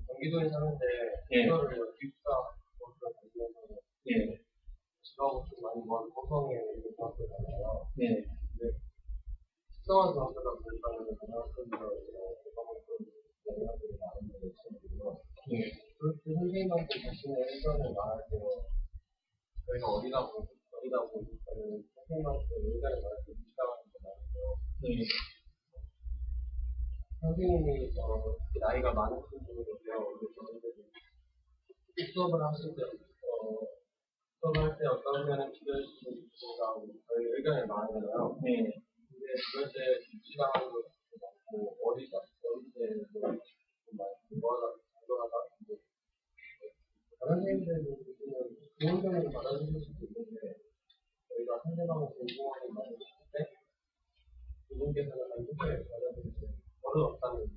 경기도에 사는데 예. 이거를 기숙사 거기서 다니면서 예. 집하고 좀 많이 먼 고성에 있는 중학교잖아요. 예. 근데 특성화 중학교다 보니까 고등학교들과 고등학교 영향들이 많은 게 있거든요. 예. 그렇게 선생님한테 자신의 의견을 말할 때 저희가 어디다 보니까는 선생님한테 의견을 말할 때 무시당하는 게 많아요. 예. 선생님이 나이가 많은 분들이고요. 수업을 하실 때, 수업을 할 때 어떤 의견을 기대해주시는가 저희 의견을 말하잖아요. 네. 근데 그럴 때 무시당하는 것도 많고, 어릴 때 좀 많이 공부하다, 다른 선생님들도 그 의견을 받아주실 수도 있는데, 저희가 상대방을 존중하게 말해주실 때, 그분께서는 안 좋게 받아들이시는 어려웠다는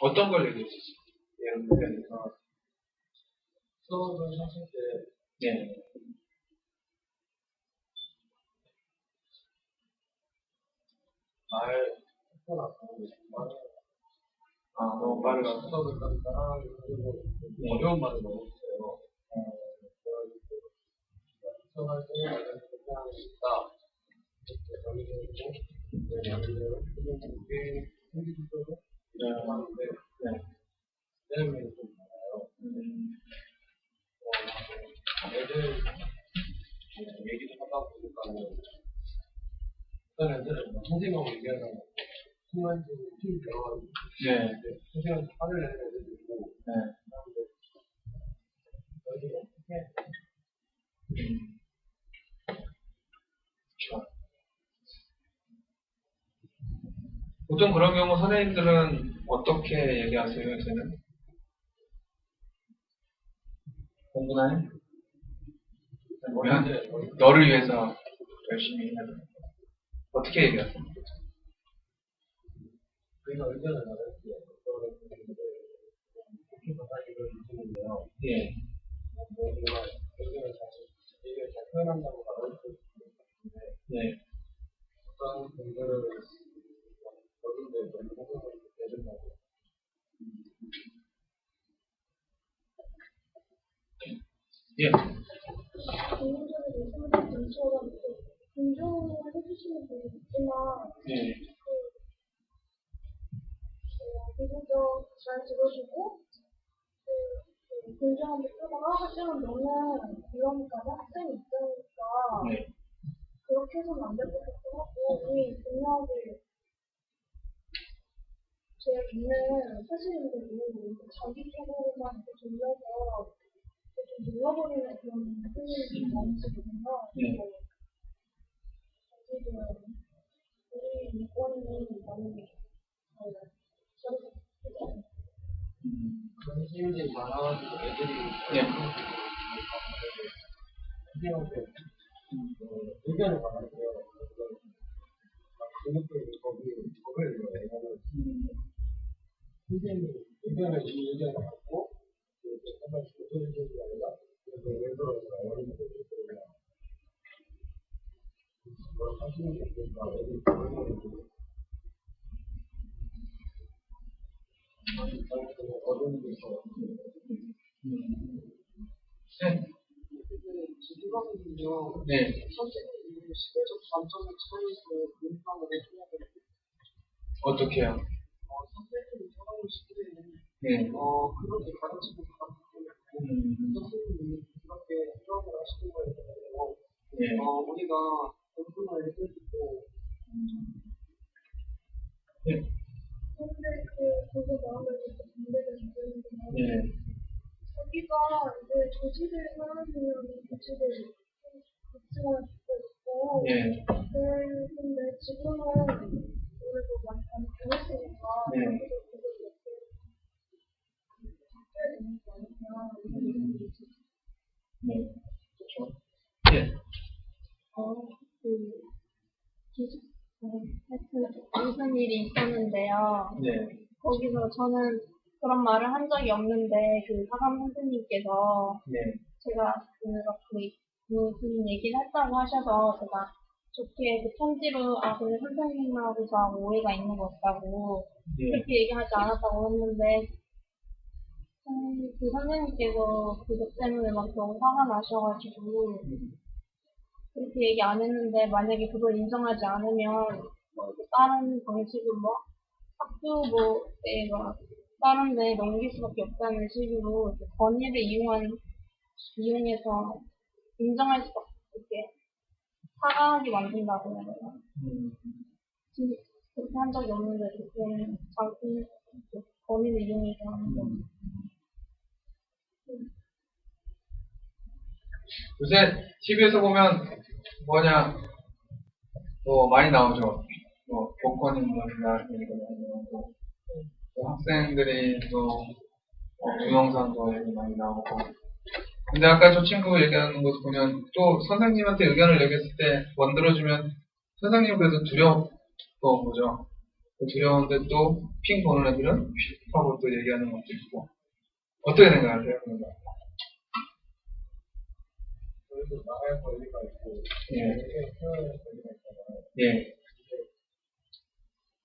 어떤 걸 얘기했었어요? 예를 들면 수업을 하실 때 네. 말 듣고 나서 너무 빠르다. 수업을 따라하는 어려운 말을 많이 했어요. 그래가지고 수업할 때 내가 그렇게 하는 게 있다. 정리적이고 그게 생기적으로 하는데 내용이 좀 많아요. 애들 얘기도 하다 보니까는 어떤 애들은 선생님하고 얘기하다가 순간적으로 힘이 들어가지고 선생님한테 화를 내는 애들도 있고 저희가 어떻게 해야 돼요? 보통 그런 경우 선생님들은 어떻게 얘기하세요, 요새는? 공부나 해? 뭐야? 너를 위해서 열심히 해야 돼. 어떻게 얘기하세요? 저희가 의견을 나눌 때 어떤 좋게 받아들이는 있는데요. 예. 뭔가 의견을 잘 표현한다고 말할 수 있는데 네. 어떤 분들은 어딘데 너무 호흡을 내준다고 예. 개인적인 의사들처럼 존중을 해주시는 분이 있지만 예. 비교적 잘 들어주고 존중하게 쓰다가 하지만 너는 그러니까 학생 입장이니까 네. 그렇게 해서는 안 될 것 같기도 하고 우리 분명하게 제 있는 사실인데도 자기 쪽으로만 이렇게 돌려서 좀 눌러버리는 그런 선생님들이 많으시거든요. 그래서 자기도 우리 인권이 많이 그런 선생님들이 많아가지고 애들이 선생님한테 의견을 말하세요. 그것도 법을 내가는 선생님이 이 의견을 갖고 한번 조절해 주는 게 아니라 그래서 예를 들어서 어린이들이 뭘 하시는 게 있으니까 애들이 어른들이 지도가는요. 네. 선생님이 시대적 관점의 차이에서 공부하는 해야 어떻게요? 선생님이 살아온 시대에는 네. 그렇게 가르치고 선생님이 그렇게 수업을 하시는 거에 대해서 네. 우리가 공부를 해주고 네. 근데 그거 마음을 듣고 반대가 되는구나. 네. 자기가 이제 조직을 사람이면 조직을 걱정할 수도 있고. 네. 근데 지금은 우리도 많이 네. 그렇죠. 예. 하여튼 무슨 일이 있었는데요. 네. 거기서 저는 그런 말을 한 적이 없는데 그 사감 선생님께서 네. 제가 그렇게 무슨 얘기를 했다고 하셔서 제가 좋게 그 편지로 근데 선생님하고서 오해가 있는 것 같다고 예. 그렇게 얘기하지 않았다고 했는데 그 선생님께서 그것 때문에 막 너무 화가 나셔가지고 그렇게 얘기 안 했는데 만약에 그걸 인정하지 않으면 뭐 이렇게 다른 방식으로 뭐 학교 뭐에 막 다른 데 넘길 수밖에 없다는 식으로 이렇게 권위를 이용해서 인정할 수밖에 없게 사과하게 만든다고 해야 되나? 진짜 그렇게 한 적이 없는데 그렇게 자기 권위를 이용해서 하는 거. 요새 TV에서 보면 뭐냐, 뭐 많이 나오죠. 뭐 복권인물이나 이런 거, 또 학생들이 또 동영상도 많이 나오고. 근데 아까 저 친구 얘기하는 거 보면 또 선생님한테 의견을 얘기했을 때 만들어주면 선생님 그래도 두려운 거죠. 두려운데 또 핑 보는 애들은 휙 하고 또 얘기하는 것도 있고. 어떻게 생각하세요? 그런 거? 그래도 나갈 권리가 있고, 예. 표현의 권리가 있잖아요. 예.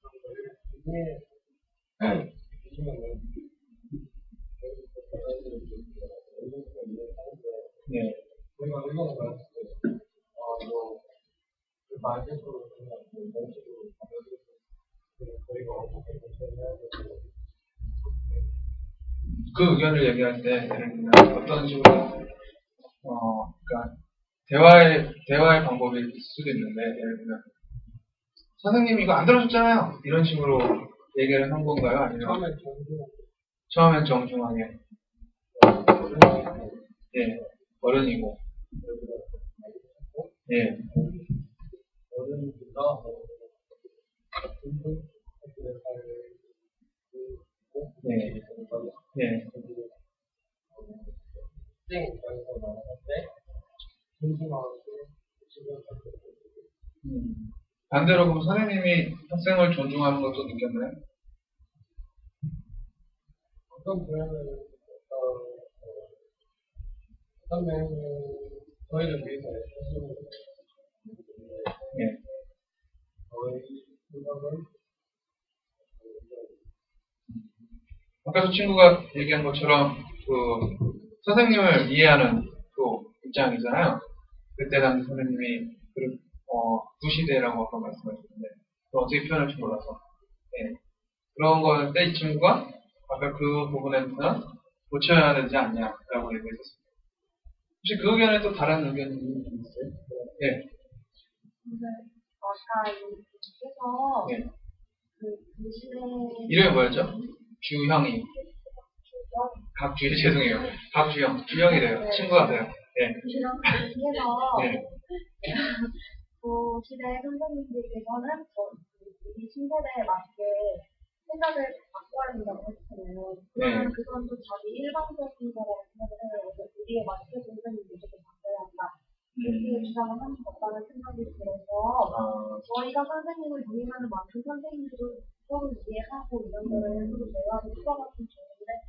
그런 거를 이게 요즘에는 예. 우리가 의견을 받았을 때, 이거 말대로 그냥 이런 식으로 받아들여서 저희가 어떻게 대처해야 되고 그 의견을 얘기할 때, 예를 들면 어떤 식으로, 그러니까 대화의 방법이 있을 수도 있는데, 예를 들면 선생님이 이거 안 들어줬잖아요. 이런 식으로 얘기를 한 건가요? 아니면 처음엔 정중하게. 예, 어른이고. 예. 어른보다 예. 예. 학생 입장에서 말할 때 존중하고 지금 반대로 그럼 선생님이 학생을 존중하는 것도 느꼈나요? 어떤 분야는 어떤 면에는 저희를 위해서 해주는 예. 저희 생각은 아까 저 친구가 얘기한 것처럼 그 선생님을 이해하는 또 입장이잖아요. 그때 당시 선생님이 구시대라고 아까 말씀하셨는데 어떻게 표현할지 몰라서 예. 그런 거때 이 친구가 아까 그 부분에서 고쳐야 되지 않냐라고 얘기했었습니다. 혹시 그 의견에 또 다른 의견이 있어요? 예. 아까 여기서 예. 그 교실에 이름이 뭐였죠? 주형이. 죄송해요. 박주형. 주형이래요. 네. 친구가 돼요. 예. 교실에서 네. 교실의 선생님들께서는 우리 신세대에 맞게 생각을 바꿔야 된다고 했잖아요. 그러면 네. 그건 또 자기 일방적인 거라고 생각을 해요. 우리에 맞게 선생님이 무조건 바꿔야 한다. 그렇게 주장을 하는 것 같다는 생각이 들어서 저희가 선생님을 이해하는 만큼 선생님들도 서로 이해하고 이런 거를 서로 대화를 풀어갔으면 좋은데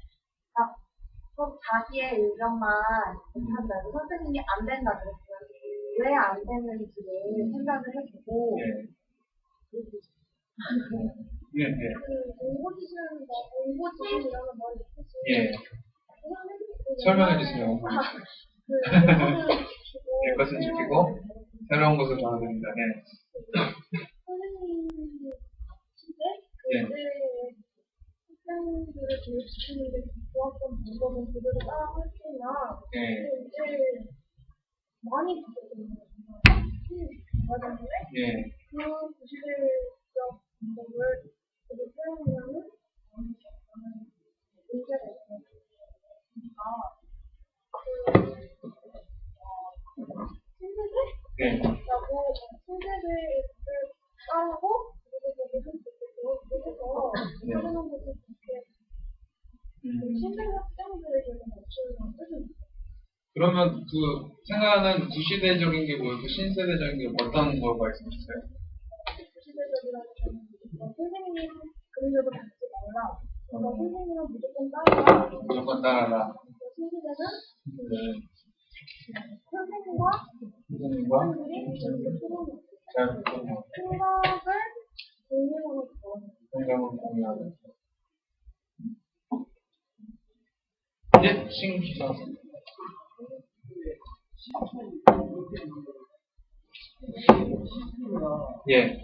서로 자기의 의견만 하면 선생님이 안 된다 그랬어요. 왜 안 되는지를 생각을 해보고 예. 예. 공고지시는 공고지시라는 말이 있듯이 예. 설명해 주세요. 예, 것은 지키고 새로운 것을 도와드립니다. 네. 선생님 시대 예. 그때 학생들을 교육시키는데 좋았던 방법은 그대로 따라했으나 예. 이제 많이 바뀌었거든요. 과정에 예. 그 구시대적 방법을 계속 사용하면은 문제가 있어요. 예. 신세대라고 신세대를 따르고 그래서 하는 것을 그렇게 신세대 학생들에게는 맞추는 뜻은 그러면 그 생각하는 구시대적인 게 뭐였고 신세대적인 게 어떤 거 말씀하셨어요? 선생님 그림으로 받지 말라. 선생님은 무조건 따라. 무조건 따라라. 신세대는 네. 선생님과 선생님과 사람들이 잘 생각을 공유하고 있어요. 생각을 공유하고. 예, 신기사. 예.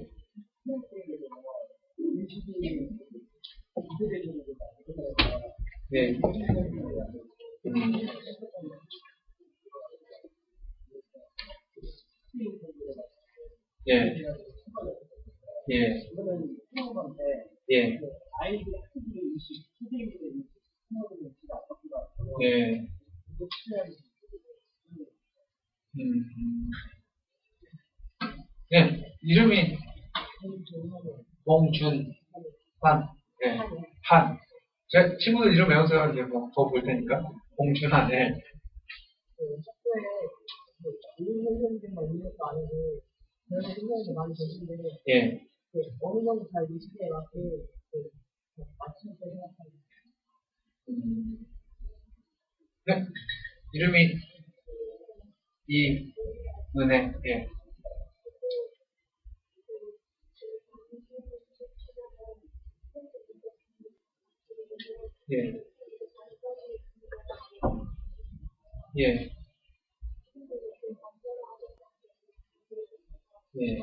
네. 예. 예. 예. 예. 예. 이름이 봉준환. 예. 한. 제 친구들 이름 외우세요. 이제 뭐 더 볼 테니까. 봉준환. 예. 예. 어느 정도 잘 리스트에 맞게 맞추면서 생각합니다. 네. 이름이 이은혜. 예. 예. 예. 예.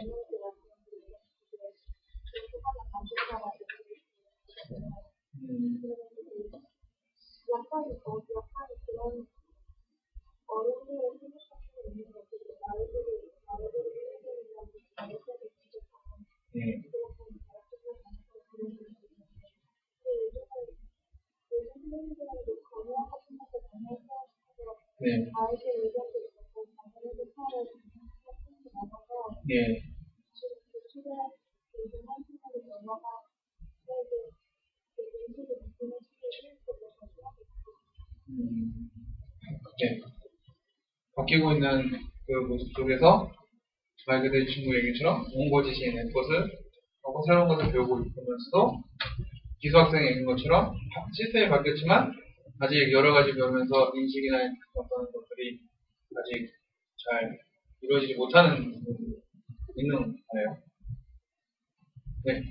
네. 예. 네. 바뀌고 있는 그 모습 속에서 말 그대로 친구 얘기처럼 옹고지시는 것을 하고 새로운 것을 배우고 있으면서도 기수학생이 얘기한 것처럼 시스템이 바뀌었지만 아직 여러 가지 배우면서 인식이나 어떤 것들이 아직 잘 이루어지지 못하는 부분이 있는 거예요. 네.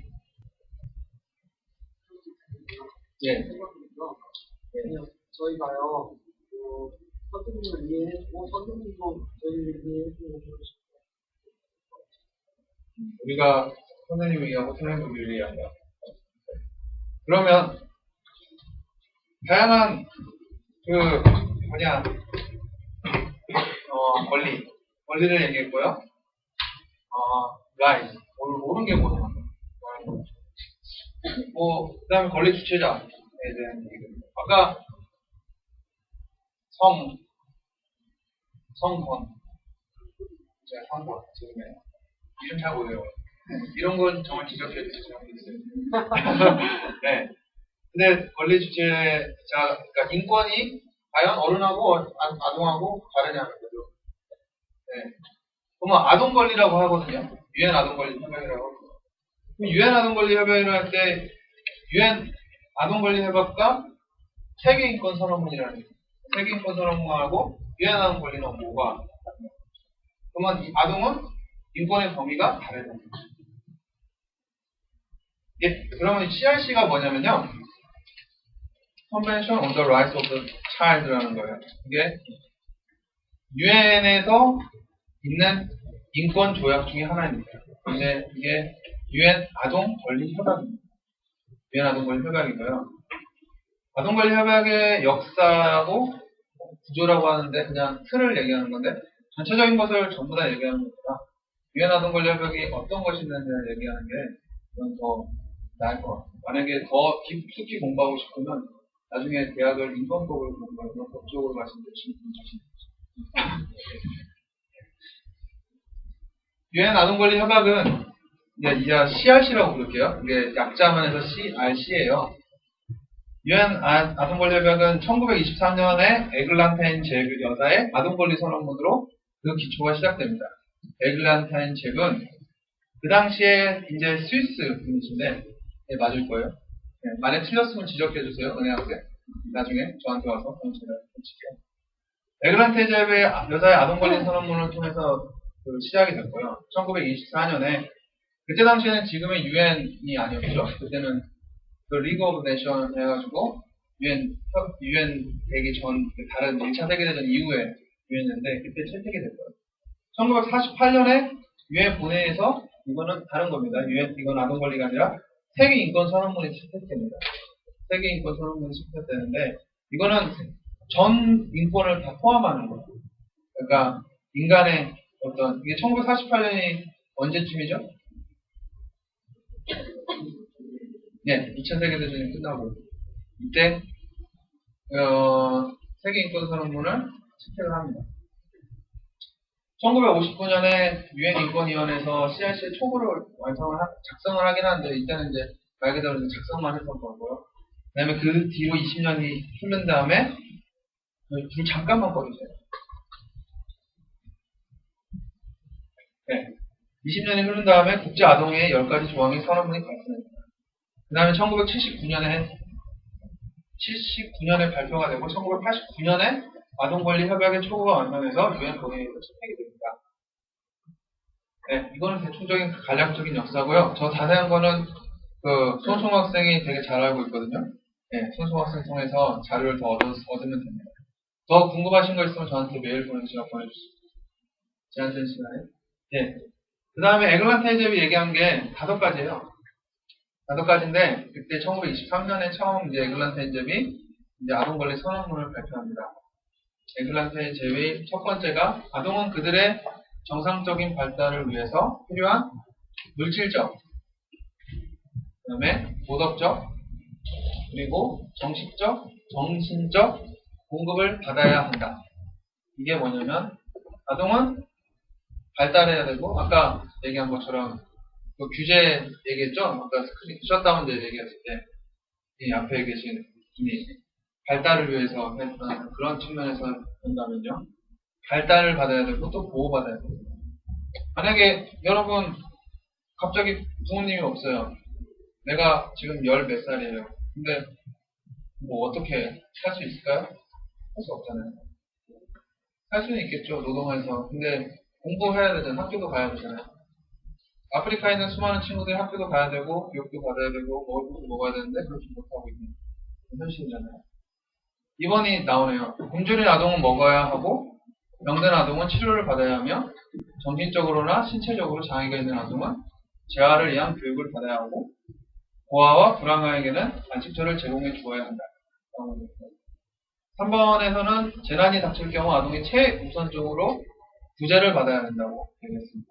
예. 저희가요, 선생님을 이해해주고, 선생님도 저희를 이해해주고 싶어요. 우리가 선생님을 이해하고 선생님도 우리를 이해한다. 그러면 다양한 권리를 얘기했고요. 라이트, 옳은 게 뭐냐. 그 다음에 권리 주체자에 대한 얘기입니다. 아까 성권. 제가 성권, 죄송해요. 이름 잘 모르요. 이런 건 정말 지적해 주세요. 네. 근데 권리 주체자, 그러니까 인권이 과연 어른하고 아동하고 다르냐는 거죠. 네. 그러면 아동 권리라고 하거든요. 유엔 아동 권리 협약이라고. 그럼 유엔 아동 권리 협약을 할 때 유엔 아동 권리 협약과 세계 인권 선언문이라는 게 세계 인권 선언문하고 유엔 아동 권리는 뭐가 다르냐? 그러면 이 아동은 인권의 범위가 다르다. 예, 그러면 CRC가 뭐냐면요. Convention on the Rights of the Child라는 거예요. 이게 유엔에서 있는 인권 조약 중에 하나입니다. 근데 이게 유엔 아동 권리 협약입니다. 유엔 아동 권리 협약이고요. 아동 권리 협약의 역사하고 구조라고 하는데 그냥 틀을 얘기하는 건데 전체적인 것을 전부 다 얘기하는 것보다 유엔 아동 권리 협약이 어떤 것이 있는지를 얘기하는 게 이건 더 나을 것 같아요. 만약에 더 깊숙이 공부하고 싶으면 나중에 대학을 인권법을 공부하면 법적으로 말씀드리시면 좋습니다. 유엔 아동 권리 협약은 이제 CRC라고 부를게요. 이게 약자만 해서 CRC예요. 유엔 아동권리협약은 1923년에 에글란타인 잭 여사의 아동권리 선언문으로 그 기초가 시작됩니다. 에글란타인 잭은 그 당시에 이제 스위스 분이신데, 네, 맞을 거예요. 네, 만약 틀렸으면 지적해주세요, 은혜 학생. 나중에 저한테 와서 그럼 제가 고칠게요. 에글란타인 잭의 여사의 아동권리 선언문을 통해서 시작이 됐고요. 1924년에 그때 당시에는 지금의 유엔이 아니었죠. 그때는 그 리그 오브 내션 해가지고 유엔 되기 전 다른 1차 세계대전 이후에 유엔인데 그때 채택이 됐고요. 1948년에 유엔 본회의에서 이거는 다른 겁니다. 유엔 이건 아동권리가 아니라 세계인권선언문이 채택됩니다. 세계인권선언문이 채택되는데 이거는 전 인권을 다 포함하는 거예요. 그러니까 인간의 어떤 이게 1948년이 언제쯤이죠? 네, 2차 세계대전이 끝나고 이때 세계인권선언문을 채택을 합니다. 1959년에 유엔인권위원회에서 CRC의 초구를 작성을 하긴 하는데 이때는 이제 말 그대로 작성만 했던 거고요. 그 다음에 그 뒤로 20년이 흐른 다음에 불 잠깐만 꺼주세요. 네. 20년이 흐른 다음에 국제아동회의 10가지 조항의 선언문이 발표됩니다. 그 다음에 1979년에 발표가 되고 1989년에 아동권리 협약의 초구가 완성해서 유엔 본회의에서 채택이 됩니다. 네, 이거는 대충적인 간략적인 역사고요. 저 자세한 거는 손승우 학생이 되게 잘 알고 있거든요. 네, 손승우 학생 통해서 자료를 더 얻으면 됩니다. 더 궁금하신 거 있으면 저한테 메일 보내주시면 보내주세요. 제한된 시간에. 네. 그 다음에 에글란타인 잽이 얘기한 게 5가지예요. 5가지인데 그때 1923년에 처음 이제 에글란타인 잽이 이제 아동권리 선언문을 발표합니다. 에글란타인 잽의 첫 번째가 아동은 그들의 정상적인 발달을 위해서 필요한 물질적, 그 다음에 도덕적, 그리고 정신적 공급을 받아야 한다. 이게 뭐냐면 아동은 발달해야 되고 아까 얘기한 것처럼 그 규제 얘기했죠? 아까 스크린 셧다운 얘기했을 때 이 앞에 계신 분이 발달을 위해서 했던 그런 측면에서 본다면요. 발달을 받아야 되고 또 보호받아야 되고 만약에 여러분 갑자기 부모님이 없어요. 내가 지금 10몇 살이에요. 근데 뭐 어떻게 살 수 있을까요? 할 수 없잖아요. 할 수는 있겠죠. 노동해서. 근데 공부해야 되잖아요. 학교도 가야 되잖아요. 아프리카에 있는 수많은 친구들이 학교도 가야 되고 교육도 받아야 되고 먹을 것도 먹어야 되는데 그렇게 못하고 있는 현실이잖아요. 이번이 나오네요. 굶주린 아동은 먹어야 하고 병든 아동은 치료를 받아야 하며 정신적으로나 신체적으로 장애가 있는 아동은 재활을 위한 교육을 받아야 하고 고아와 불황아에게는 안식처를 제공해 주어야 한다. 3번에서는 재난이 닥칠 경우 아동이 최우선적으로 구제를 받아야 된다고 얘기했습니다.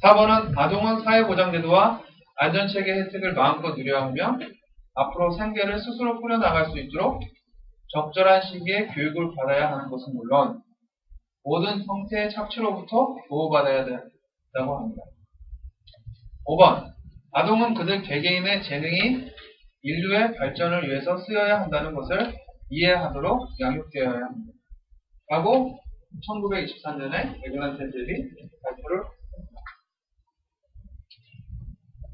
4번은 아동은 사회보장제도와 안전체계 혜택을 마음껏 누려야 하며 앞으로 생계를 스스로 꾸려나갈 수 있도록 적절한 시기에 교육을 받아야 하는 것은 물론 모든 형태의 착취로부터 보호받아야 된다고 합니다. 5번 아동은 그들 개개인의 재능이 인류의 발전을 위해서 쓰여야 한다는 것을 이해하도록 양육되어야 합니다. 라고 1924년에 에글란타인 잽이 발표를 했습니다.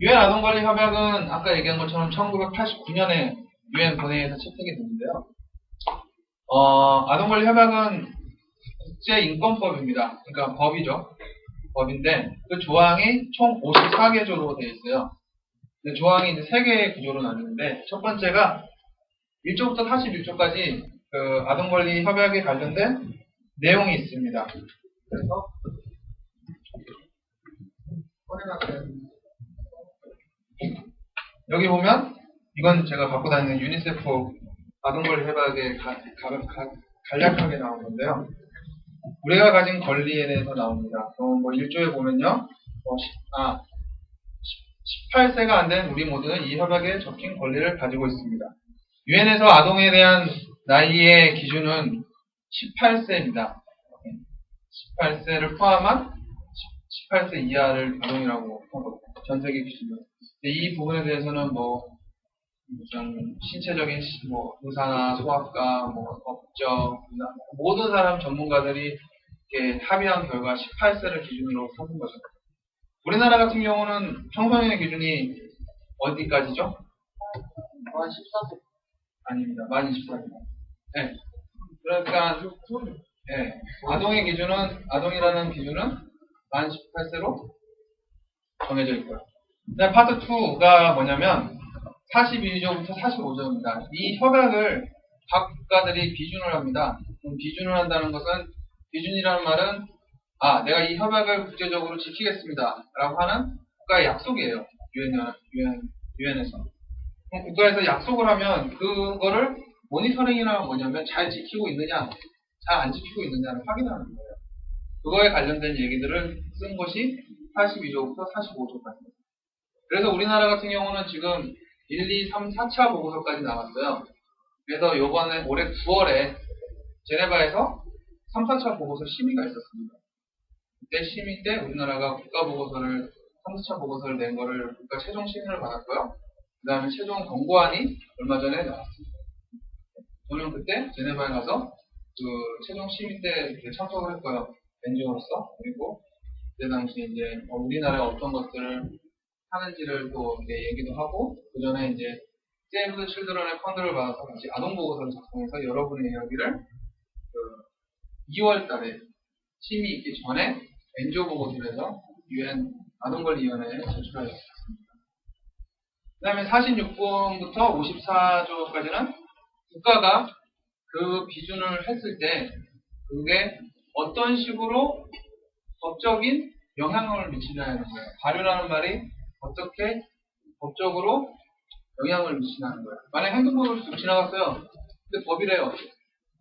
유엔 아동권리 협약은 아까 얘기한 것처럼 1989년에 유엔 본회의에서 채택이 됐는데요. 아동권리 협약은 국제인권법입니다. 그러니까 법이죠. 법인데 그 조항이 총 54개조로 되어 있어요. 조항이 이제 3개의 구조로 나뉘는데 첫 번째가 1조부터 41조까지 그 아동권리 협약에 관련된 내용이 있습니다. 그래서 여기 보면 이건 제가 갖고 다니는 유니세프 아동권리 협약에 간략하게 나온 건데요. 우리가 가진 권리에 대해서 나옵니다. 뭐 1조에 보면요. 18세가 안 된 우리 모두는 이 협약에 적힌 권리를 가지고 있습니다. 유엔에서 아동에 대한 나이의 기준은 18세입니다. 18세를 포함한 18세 이하를 아동이라고 하거든요. 전 세계 기준으로. 이 부분에 대해서는 뭐 무슨 신체적인 뭐 의사나 소아과, 뭐 법적, 모든 사람 전문가들이 이렇게 합의한 결과 18세를 기준으로 삼은 거죠. 우리나라 같은 경우는 청소년의 기준이 어디까지죠? 만 14세. 아닙니다. 만 24세입니다. 네. 그러니까 네. 아동이라는 기준은 만 18세로 정해져 있고요. 그다음 파트 2가 뭐냐면 42조부터 45조입니다. 이 협약을 각 국가들이 비준을 합니다. 그럼 비준을 한다는 것은 비준이라는 말은 내가 이 협약을 국제적으로 지키겠습니다. 라고 하는 국가의 약속이에요. 유엔에서. 그럼 국가에서 약속을 하면 그거를 모니터링이라는 뭐냐면 잘 지키고 있느냐, 잘 안 지키고 있느냐를 확인하는 거예요. 그거에 관련된 얘기들을 쓴 것이 42조부터 45조까지. 그래서 우리나라 같은 경우는 지금 1, 2, 3, 4차 보고서까지 나왔어요. 그래서 요번에 올해 9월에 제네바에서 3, 4차 보고서 심의가 있었습니다. 그때 심의 때 우리나라가 국가보고서를 3, 4차 보고서를 낸 거를 국가 최종 심의를 받았고요. 그 다음에 최종 권고안이 얼마 전에 나왔습니다. 저는 그때 제네바에 가서 그 최종 심의 때 참석을 했고요. 엔지오로서. 그리고 그때 당시 이제 우리나라에 어떤 것들을 하는지를 또 이렇게 얘기도 하고, 그 전에 이제 세이브 더 칠드런의 펀드를 받아서 같이 아동보고서를 작성해서 여러분의 이야기를 2월 달에 심의 있기 전에 엔지오 보고서를 해서 UN 아동권리위원회에 제출하였습니다. 그 다음에 46번부터 54조까지는 국가가 그 비준을 했을 때 그게 어떤 식으로 법적인 영향을 미치냐는 거예요. 발효라는 말이 어떻게 법적으로 영향을 미치냐는 거예요. 만약 행정법을 쭉 지나갔어요. 근데 법이래요.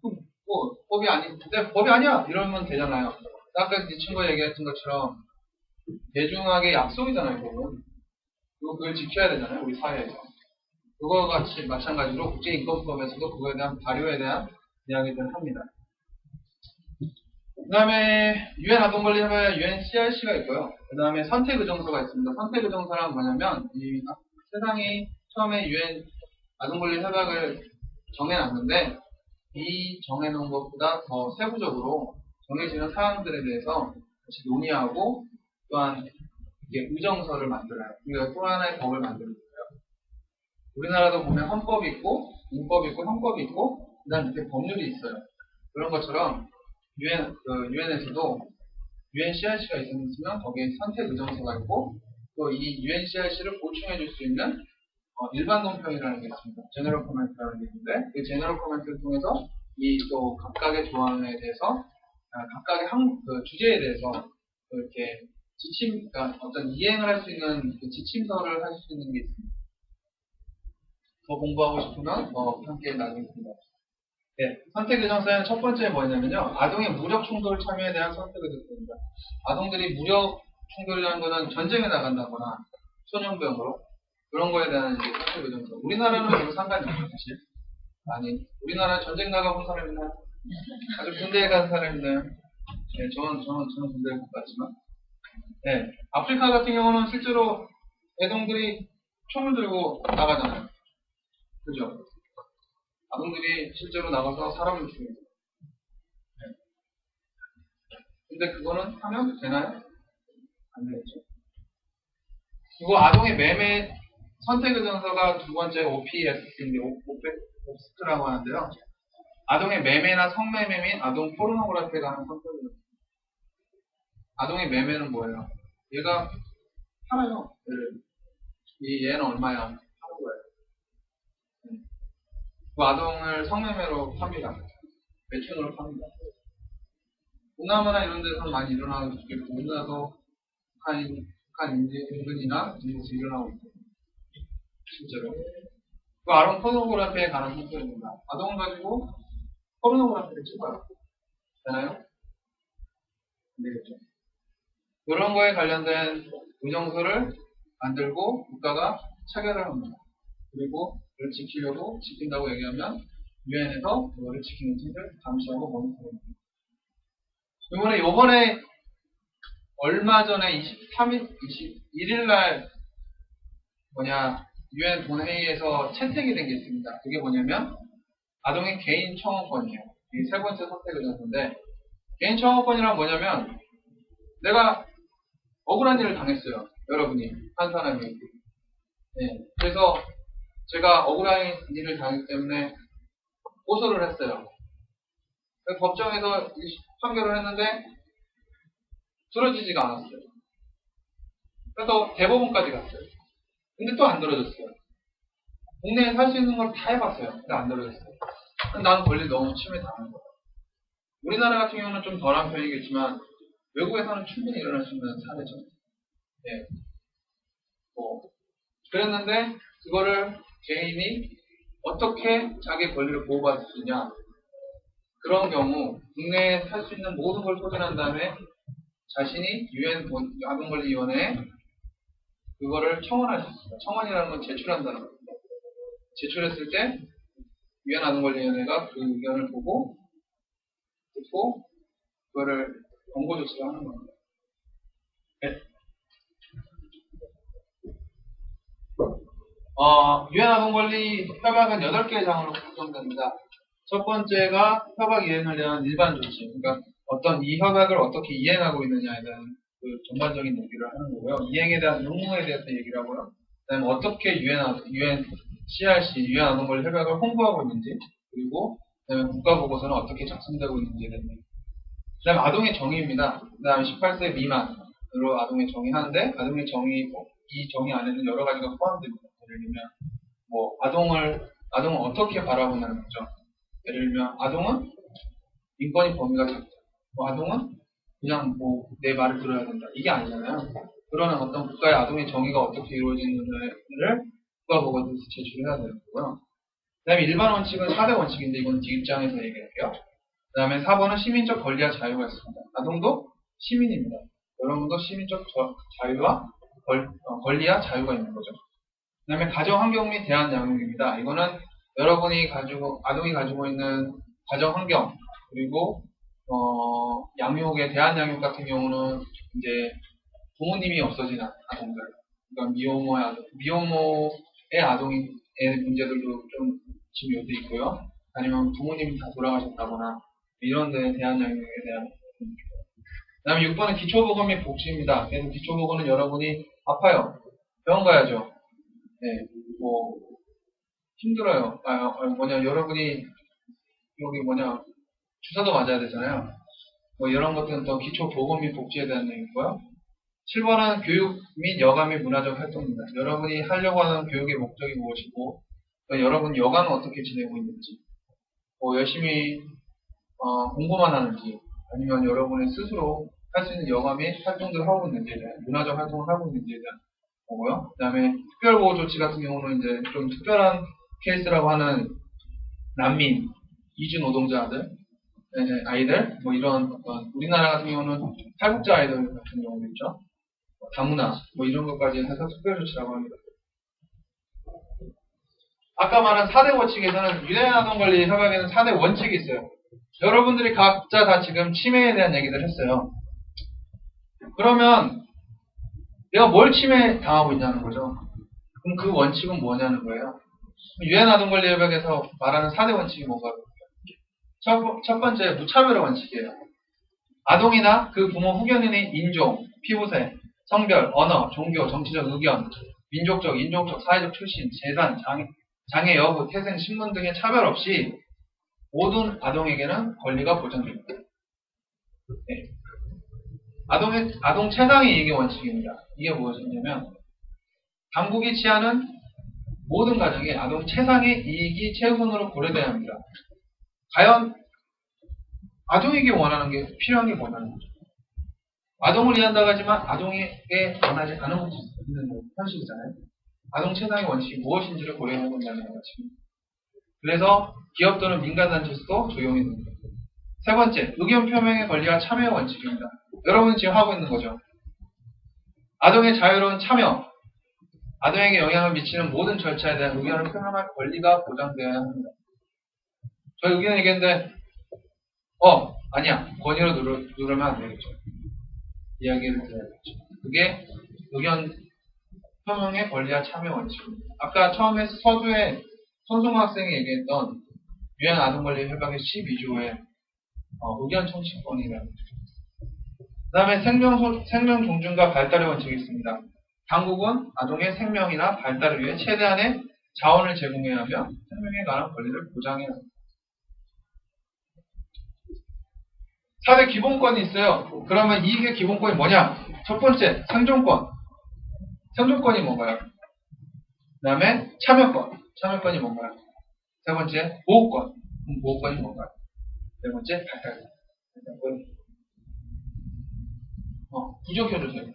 그럼 뭐 법이 근데 법이 아니야! 이러면 되잖아요. 아까 이 친구가 얘기했던 것처럼 대중하게 약속이잖아요. 그걸 지켜야 되잖아요. 우리 사회에서. 그거와 같이 마찬가지로 국제인권법에서도 그거에 대한 발효에 대한 이야기들을 합니다. 그 다음에 UN 아동권리협회 UNCRC가 있고요. 그 다음에 선택의정서가 있습니다. 선택의정서란 뭐냐면 이 세상이 처음에 UN 아동권리협약을 정해놨는데 이 정해놓은 것보다 더 세부적으로 정해지는 사항들에 대해서 같이 논의하고 또한 이게 의정서를 만들어요. 그러니까 또 하나의 법을 만드는 거예요. 우리나라도 보면 헌법이 있고 민법이 있고 형법이 있고 그 다음 밑에 법률이 있어요. 그런 것처럼 UN에서도 UNCRC가 있으면 거기에 선택 의정서가 있고 또 이 UNCRC를 보충해 줄 수 있는 일반 논평이라는 게 있습니다. 제너럴 코멘트라는 게 있는데 그 제너럴 코멘트를 통해서 이 또 각각의 조항에 대해서 각각의 주제에 대해서 이렇게 그러니까 어떤 이행을 할 수 있는 그 지침서를 할 수 있는 게 있습니다. 더 공부하고 싶으면 함께 나중에 봅니다. 네, 선택의정서에는 첫 번째 뭐냐면요. 아동의 무력 충돌 참여에 대한 선택의정서입니다. 아동들이 무력 충돌이라는 거는 전쟁에 나간다거나 소년병으로 그런 거에 대한 선택의정서. 우리나라는 별로 상관이 없어요, 사실. 아니, 우리나라 전쟁 나가본 사람 있나요? 아주 군대에 간 사람 있나요? 네, 저는 군대에 못 갔지만. 네, 아프리카 같은 경우는 실제로 애동들이 총을 들고 나가잖아요. 그죠? 아동들이 실제로 나가서 사람을 죽입니다. 네. 근데 그거는 하면 되나요? 안 되겠죠. 그리고 아동의 매매 선택의정서가 두 번째 OPS인데 OPS라고 하는데요. 아동의 매매나 성매매 및 아동 포르노그래피에 관한 선택의정서. 아동의 매매는 뭐예요? 얘가 팔아요. 얘는 얼마야? 하는 거예요. 그 아동을 성매매로 팝니다. 매춘으로 팝니다. 동남아나 이런 데서 많이 일어나고 있고, 우리나라도 북한 인근이나 인도에서 일어나고 있고, 실제로. 그 아동 포르노그래피에 관한 선택입니다. 아동을 가지고 포르노그래피를 찍어요. 되나요? 안 되겠죠. 이런 거에 관련된 의정서를 만들고 국가가 체결을 합니다. 그리고 그걸 지킨다고 얘기하면 유엔에서 그거를 지키는 팀을 감시하고 모니터링합니다. 요번에 얼마 전에 21일 날 유엔 본회의에서 채택이 된 게 있습니다. 그게 뭐냐면 아동의 개인 청구권이에요. 이게 세 번째 선택을 했는데 개인 청구권이란 뭐냐면 내가 억울한 일을 당했어요. 여러분이 한 사람이. 네, 그래서 제가 억울한 일을 당했기 때문에 고소를 했어요. 법정에서 판결을 했는데 들어지지가 않았어요. 그래서 대법원까지 갔어요. 근데 또 안 들어졌어요. 국내에 살 수 있는 걸 다 해봤어요. 근데 안 들어졌어요. 나는 권리 너무 침해당한 거예요. 우리나라 같은 경우는 좀 덜한 편이겠지만 외국에서는 충분히 일어날 수 있는 사례죠. 네. 그랬는데 그거를 개인이 어떻게 자기 권리를 보호받을 수 있냐. 그런 경우 국내에 살 수 있는 모든 걸 소진한 다음에 자신이 유엔 아동권리위원회에 그거를 청원할 수 있습니다. 청원이라는 건 제출한다는 겁니다. 제출했을 때 유엔 아동권리위원회가 그 의견을 보고 듣고 그거를 권고 조치를 하는 겁니다. 네. 유엔 아동권리 협약은 8개의 장으로 구성됩니다. 첫 번째가 협약 이행을 위한 일반 조치, 그러니까 어떤 이 협약을 어떻게 이행하고 있느냐에 대한 그 전반적인 얘기를 하는 거고요. 이행에 대한 의무에 대해서 얘기를 하고요. 그다음에 어떻게 유엔 CRC, 유엔 아동권리 협약을 홍보하고 있는지, 그리고 그다음에 국가보고서는 어떻게 작성되고 있는지에 대한 얘기. 그다음에 아동의 정의입니다. 그다음에 18세 미만으로 아동의 정의하는데 아동의 정의, 이 정의 안에는 여러 가지가 포함됩니다. 예를 들면 아동을 어떻게 바라보냐는 거죠. 예를 들면 아동은 인권이 범위가 작다. 아동은 그냥 내 말을 들어야 된다. 이게 아니잖아요. 그러는 어떤 국가의 아동의 정의가 어떻게 이루어지는지를 국가보고서에서 제출해야 되는 거고요. 그 다음에 일반 원칙은 4대 원칙인데 이건 뒷장에서 얘기할게요. 그 다음에 4번은 시민적 권리와 자유가 있습니다. 아동도 시민입니다. 여러분도 시민적 자유와 권리와 자유가 있는 거죠. 그 다음에 가정환경 및 대한양육입니다. 이거는 여러분이 아동이 가지고 있는 가정환경, 그리고, 양육의 대한양육 같은 경우는 이제 부모님이 없어진 아동들, 그러니까 미혼모의 아동의 문제들도 좀 지금 요새 있고요. 아니면 부모님이 다 돌아가셨다거나, 이런 데 대한양육에 대한. 그 다음에 6번은 기초보건 및 복지입니다. 그래서 기초보건은 여러분이 아파요. 병원 가야죠. 네, 힘들어요. 여러분이, 주사도 맞아야 되잖아요. 이런 것들은 또 기초 보건 및 복지에 대한 얘기고요. 7번은 교육 및 여가 및 문화적 활동입니다. 여러분이 하려고 하는 교육의 목적이 무엇이고, 여러분 여가는 어떻게 지내고 있는지, 열심히, 공부만 하는지, 아니면 여러분이 스스로 할 수 있는 여가 및 활동들을 하고 있는지에 대한, 문화적 활동을 하고 있는지에 대한 거고요. 그 다음에 특별보호 조치 같은 경우는 이제 좀 특별한 케이스라고 하는 난민, 이주 노동자들, 아이들, 이런, 우리나라 같은 경우는 탈북자 아이들 같은 경우도 있죠. 다문화, 이런 것까지 해서 특별 조치라고 합니다. 아까 말한 4대 원칙에서는 유엔 아동권리 협약에는 4대 원칙이 있어요. 여러분들이 각자 다 지금 침해에 대한 얘기를 했어요. 그러면 내가 뭘 침해 당하고 있냐는 거죠. 그럼 그 원칙은 뭐냐는 거예요. 유엔 아동권리 협약에서 말하는 4대 원칙이 뭔가? 첫 번째, 무차별 원칙이에요. 아동이나 그 부모 후견인의 인종, 피부색, 성별, 언어, 종교, 정치적 의견, 민족적, 인종적, 사회적 출신, 재산, 장애 여부, 태생, 신분 등의 차별 없이 모든 아동에게는 권리가 보장됩니다. 네. 아동 최상의 이익의 원칙입니다. 이게 무엇이냐면 당국이 취하는 모든 가정에 아동 최상의 이익이 최우선으로 고려돼야 합니다. 과연 아동에게 원하는 게 필요한 게 뭐냐는 거죠. 아동을 위한다고 하지만 아동에게 원하지 않은 것도 있는 현실이잖아요. 아동 최상의 원칙이 무엇인지를 고려해 본다는 원칙입니다. 그래서 기업들은 민간단체에서도 적용이 됩니다. 세 번째, 의견 표명의 권리와 참여의 원칙입니다. 여러분이 지금 하고 있는 거죠. 아동의 자유로운 참여, 아동에게 영향을 미치는 모든 절차에 대한 의견을 표명할 권리가 보장되어야 합니다. 저희 의견 얘기했는데 아니야, 권유로 누르면 안 되겠죠. 이야기를 드려야겠죠. 그게 의견 표명의 권리와 참여 원칙입니다. 아까 처음에 서두에 손승우 학생이 얘기했던 유엔 아동권리 협약의 12조의 의견 청취권이라는 거죠. 그 다음에 생명 존중과 발달의 원칙이 있습니다. 당국은 아동의 생명이나 발달을 위해 최대한의 자원을 제공해야 하며 생명에 관한 권리를 보장해야 합니다. 4대 기본권이 있어요. 그러면 이게 기본권이 뭐냐? 첫 번째, 생존권. 생존권이 뭔가요? 그 다음에 참여권. 참여권이 뭔가요? 세 번째, 보호권. 보호권이 뭔가요? 네 번째, 발달권. 부족해주세요.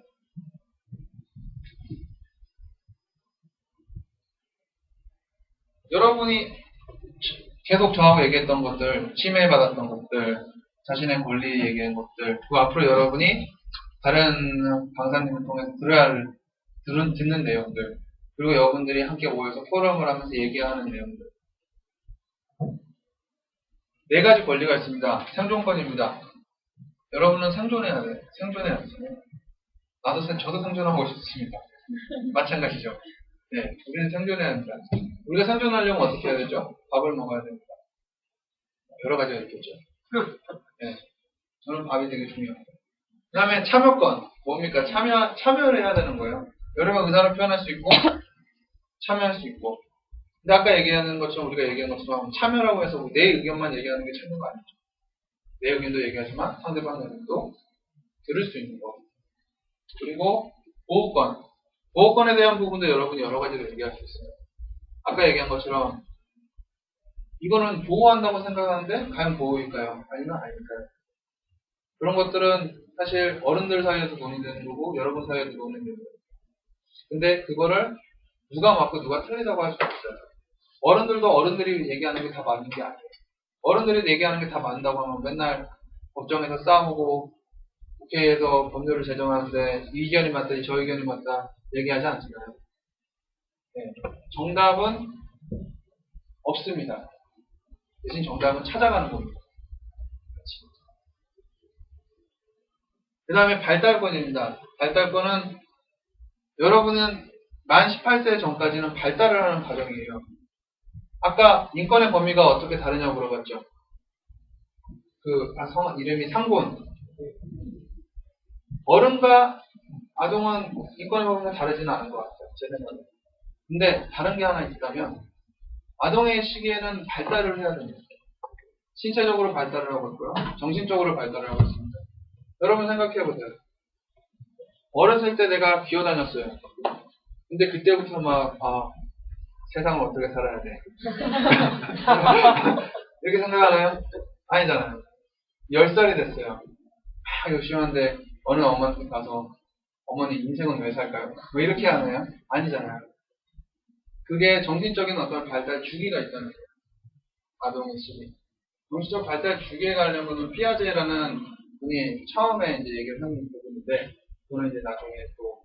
여러분이 계속 저하고 얘기했던 것들, 침해받았던 것들, 자신의 권리 얘기한 것들, 그 앞으로 여러분이 다른 강사님을 통해서 듣는 내용들, 그리고 여러분들이 함께 모여서 포럼을 하면서 얘기하는 내용들. 4가지 권리가 있습니다. 생존권입니다. 여러분은 생존해야 돼. 생존해야 돼. 저도 생존하고 싶습니다. 마찬가지죠. 네, 우리는 생존해야 합니다. 우리가 생존하려면 어떻게 해야 되죠? 밥을 먹어야 됩니다. 여러 가지가 있겠죠. 네, 저는 밥이 되게 중요합니다. 그 다음에 참여권. 뭡니까? 참여를 해야 되는 거예요. 여러분 의사를 표현할 수 있고, 참여할 수 있고. 근데 아까 얘기하는 것처럼, 우리가 얘기한 것처럼 참여라고 해서 내 의견만 얘기하는 게 참여가 아니죠. 내 의견도 얘기하지만 상대방의 의견도 들을 수 있는 거. 그리고 보호권. 보호권에 대한 부분도 여러분이 여러 가지로 얘기할 수 있어요. 아까 얘기한 것처럼 이거는 보호한다고 생각하는데 과연 보호일까요? 아니면 아닐까요? 그런 것들은 사실 어른들 사이에서 논의되는 거고 여러분 사이에서 논의되는 거예요. 근데 그거를 누가 맞고 누가 틀리다고 할 수 없어요. 어른들도 어른들이 얘기하는 게 다 맞는 게 아니에요. 어른들이 얘기하는 게 다 맞는다고 하면 맨날 법정에서 싸우고 국회에서 법률을 제정하는데 이 의견이 맞다, 저 의견이 맞다 얘기하지 않잖아요. 네. 정답은 없습니다. 대신 정답은 찾아가는 겁니다. 그 다음에 발달권입니다. 발달권은 여러분은 만 18세 전까지는 발달을 하는 과정이에요. 아까 인권의 범위가 어떻게 다르냐고 물어봤죠. 이름이 상곤. 어른과 아동은 인권의 범위가 다르지는 않은 것 같아요. 제 생각에. 근데 다른 게 하나 있다면 아동의 시기에는 발달을 해야 됩니다. 신체적으로 발달을 하고 있고요. 정신적으로 발달을 하고 있습니다. 여러분 생각해보세요. 어렸을 때 내가 기어다녔어요. 근데 그때부터 세상을 어떻게 살아야 돼. 이렇게 생각하나요? 아니잖아요. 10살이 됐어요. 열심히 하는데 어느 엄마한테 가서 어머니 인생은 왜 살까요? 왜 이렇게 하나요? 아니잖아요. 그게 정신적인 어떤 발달 주기가 있다는 거예요. 아동의 시기. 정신적 발달 주기에 가려면 피아제라는 분이 처음에 이제 얘기를 하는 부분인데, 그거는 이제 나중에 또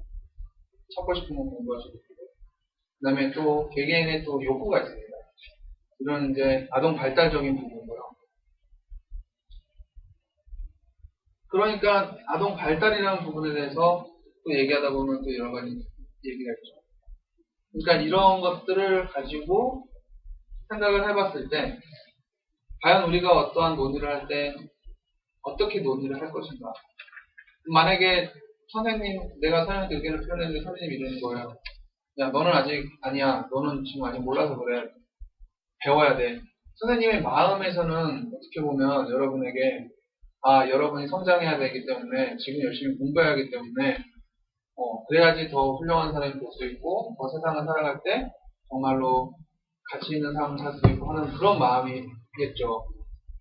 찾고 싶은 건 공부하시고, 그 다음에 또 개개인의 또 욕구가 있습니다. 이런 이제 아동 발달적인 부분이고요. 그러니까 아동 발달이라는 부분에 대해서 또 얘기하다 보면 또 여러 가지 얘기가 있죠. 그러니까 이런 것들을 가지고 생각을 해봤을 때 과연 우리가 어떠한 논의를 할 때 어떻게 논의를 할 것인가. 만약에 내가 선생님한테 의견을 표현했는데 선생님이 이러는 거예요. 야, 너는 아직 아니야. 너는 지금 아직 몰라서 그래. 배워야 돼. 선생님의 마음에서는 어떻게 보면 여러분에게 여러분이 성장해야 되기 때문에 지금 열심히 공부해야 하기 때문에 그래야지 더 훌륭한 사람이 될 수 있고 더 세상을 살아갈 때 정말로 가치 있는 삶을 살 수 있고 하는 그런 마음이겠죠.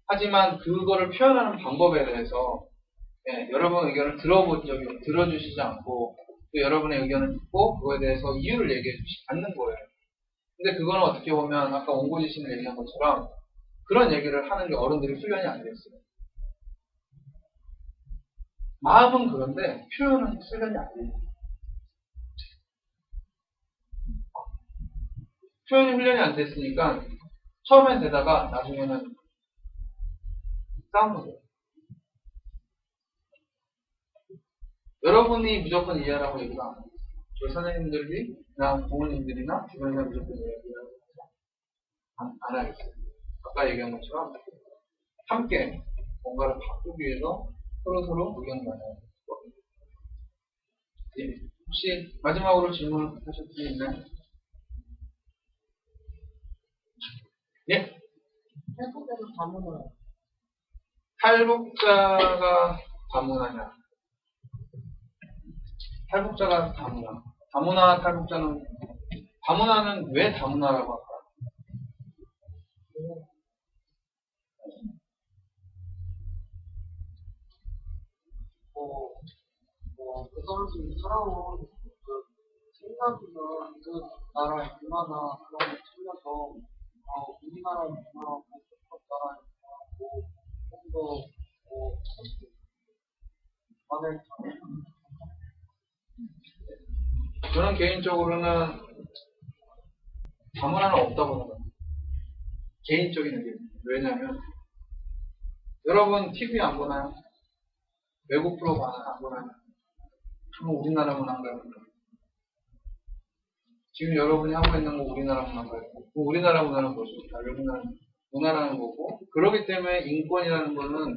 하지만 그거를 표현하는 방법에 대해서 여러분 의견을 들어주시지 않고 또 여러분의 의견을 듣고 그거에 대해서 이유를 얘기해 주시지 않는 거예요. 근데 그거는 어떻게 보면 아까 원고지신을 얘기한 것처럼 그런 얘기를 하는 게 어른들이 훈련이 안 됐어요. 마음은 그런데 표현은 훈련이 안 돼요. 표현이 훈련이 안 됐으니까 처음엔 되다가 나중에는 싸우는 거예요. 여러분이 무조건 이해하라고 얘기가 안 해요. 저희 선생님들이나 부모님들이나 주변 사람들도 이야기를 안 하겠어요. 아까 얘기한 것처럼 함께 뭔가를 바꾸기 위해서 서로 의견을 나눠요. 혹시 마지막으로 질문하실 분 있나요? 예? 탈북자도 다문화. 탈북자가 다문화냐? 탈북자가 다문화. 다문화 탈북자는 다문화는 왜 다문화라고 할까? 그 사람들이 살아온 그 생각이나 그 나라의 문화나 그런 걸 틀려서 우리나라 문화하고 저쪽 나라의 문화하고 좀더 만약 저는 개인적으로는 다문화는 없다고 생각합니다. 개인적인 의견. 왜냐면 여러분 TV 안 보나요? 외국 프로 안 보나요? 그럼 우리나라 문화인가요? 지금 여러분이 하고 있는 거 우리나라 문화인가요? 우리나라 문화는 뭐죠? 다른 문화라는 거고, 그렇기 때문에 인권이라는 거는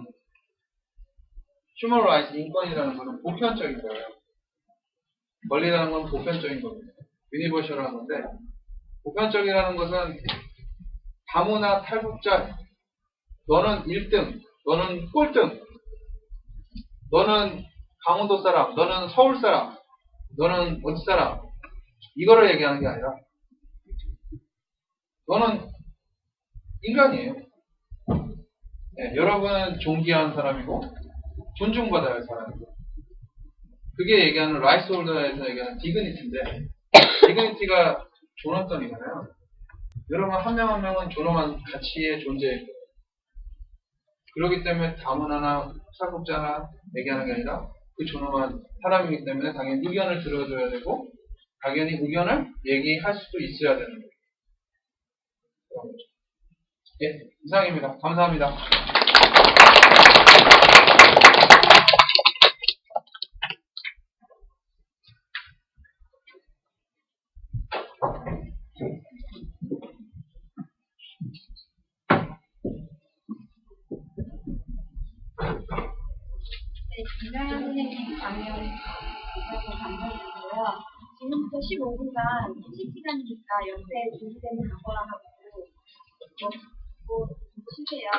휴먼 라이트, 인권이라는 거는 보편적인 거예요. 권리라는 건 보편적인 겁니다. 유니버셜한 건데, 보편적이라는 것은 다문화 탈북자, 너는 1등, 너는 꼴등, 너는 강원도 사람, 너는 서울 사람, 너는 어디 사람, 이거를 얘기하는 게 아니라 너는 인간이에요. 네, 여러분은 존귀한 사람이고 존중받아야 할 사람이고, 그게 얘기하는 라이스 홀더에서 얘기하는 디그니티인데, 디그니티가 존엄성이잖아요. 여러분 한 명 한 명은 존엄한 가치의 존재예요. 그렇기 때문에 다문화나 탈북자나 얘기하는 게 아니라 그 존엄한 사람이기 때문에 당연히 의견을 들어줘야 되고, 당연히 의견을 얘기할 수도 있어야 되는 거예요. 예, 이상입니다. 감사합니다. 네, 김정현 선생님 강연 감사드리고요. 지금부터 15분간 휴식 시간이니까 옆에 준비되는 단거랑 하고 뭐 쉬세요.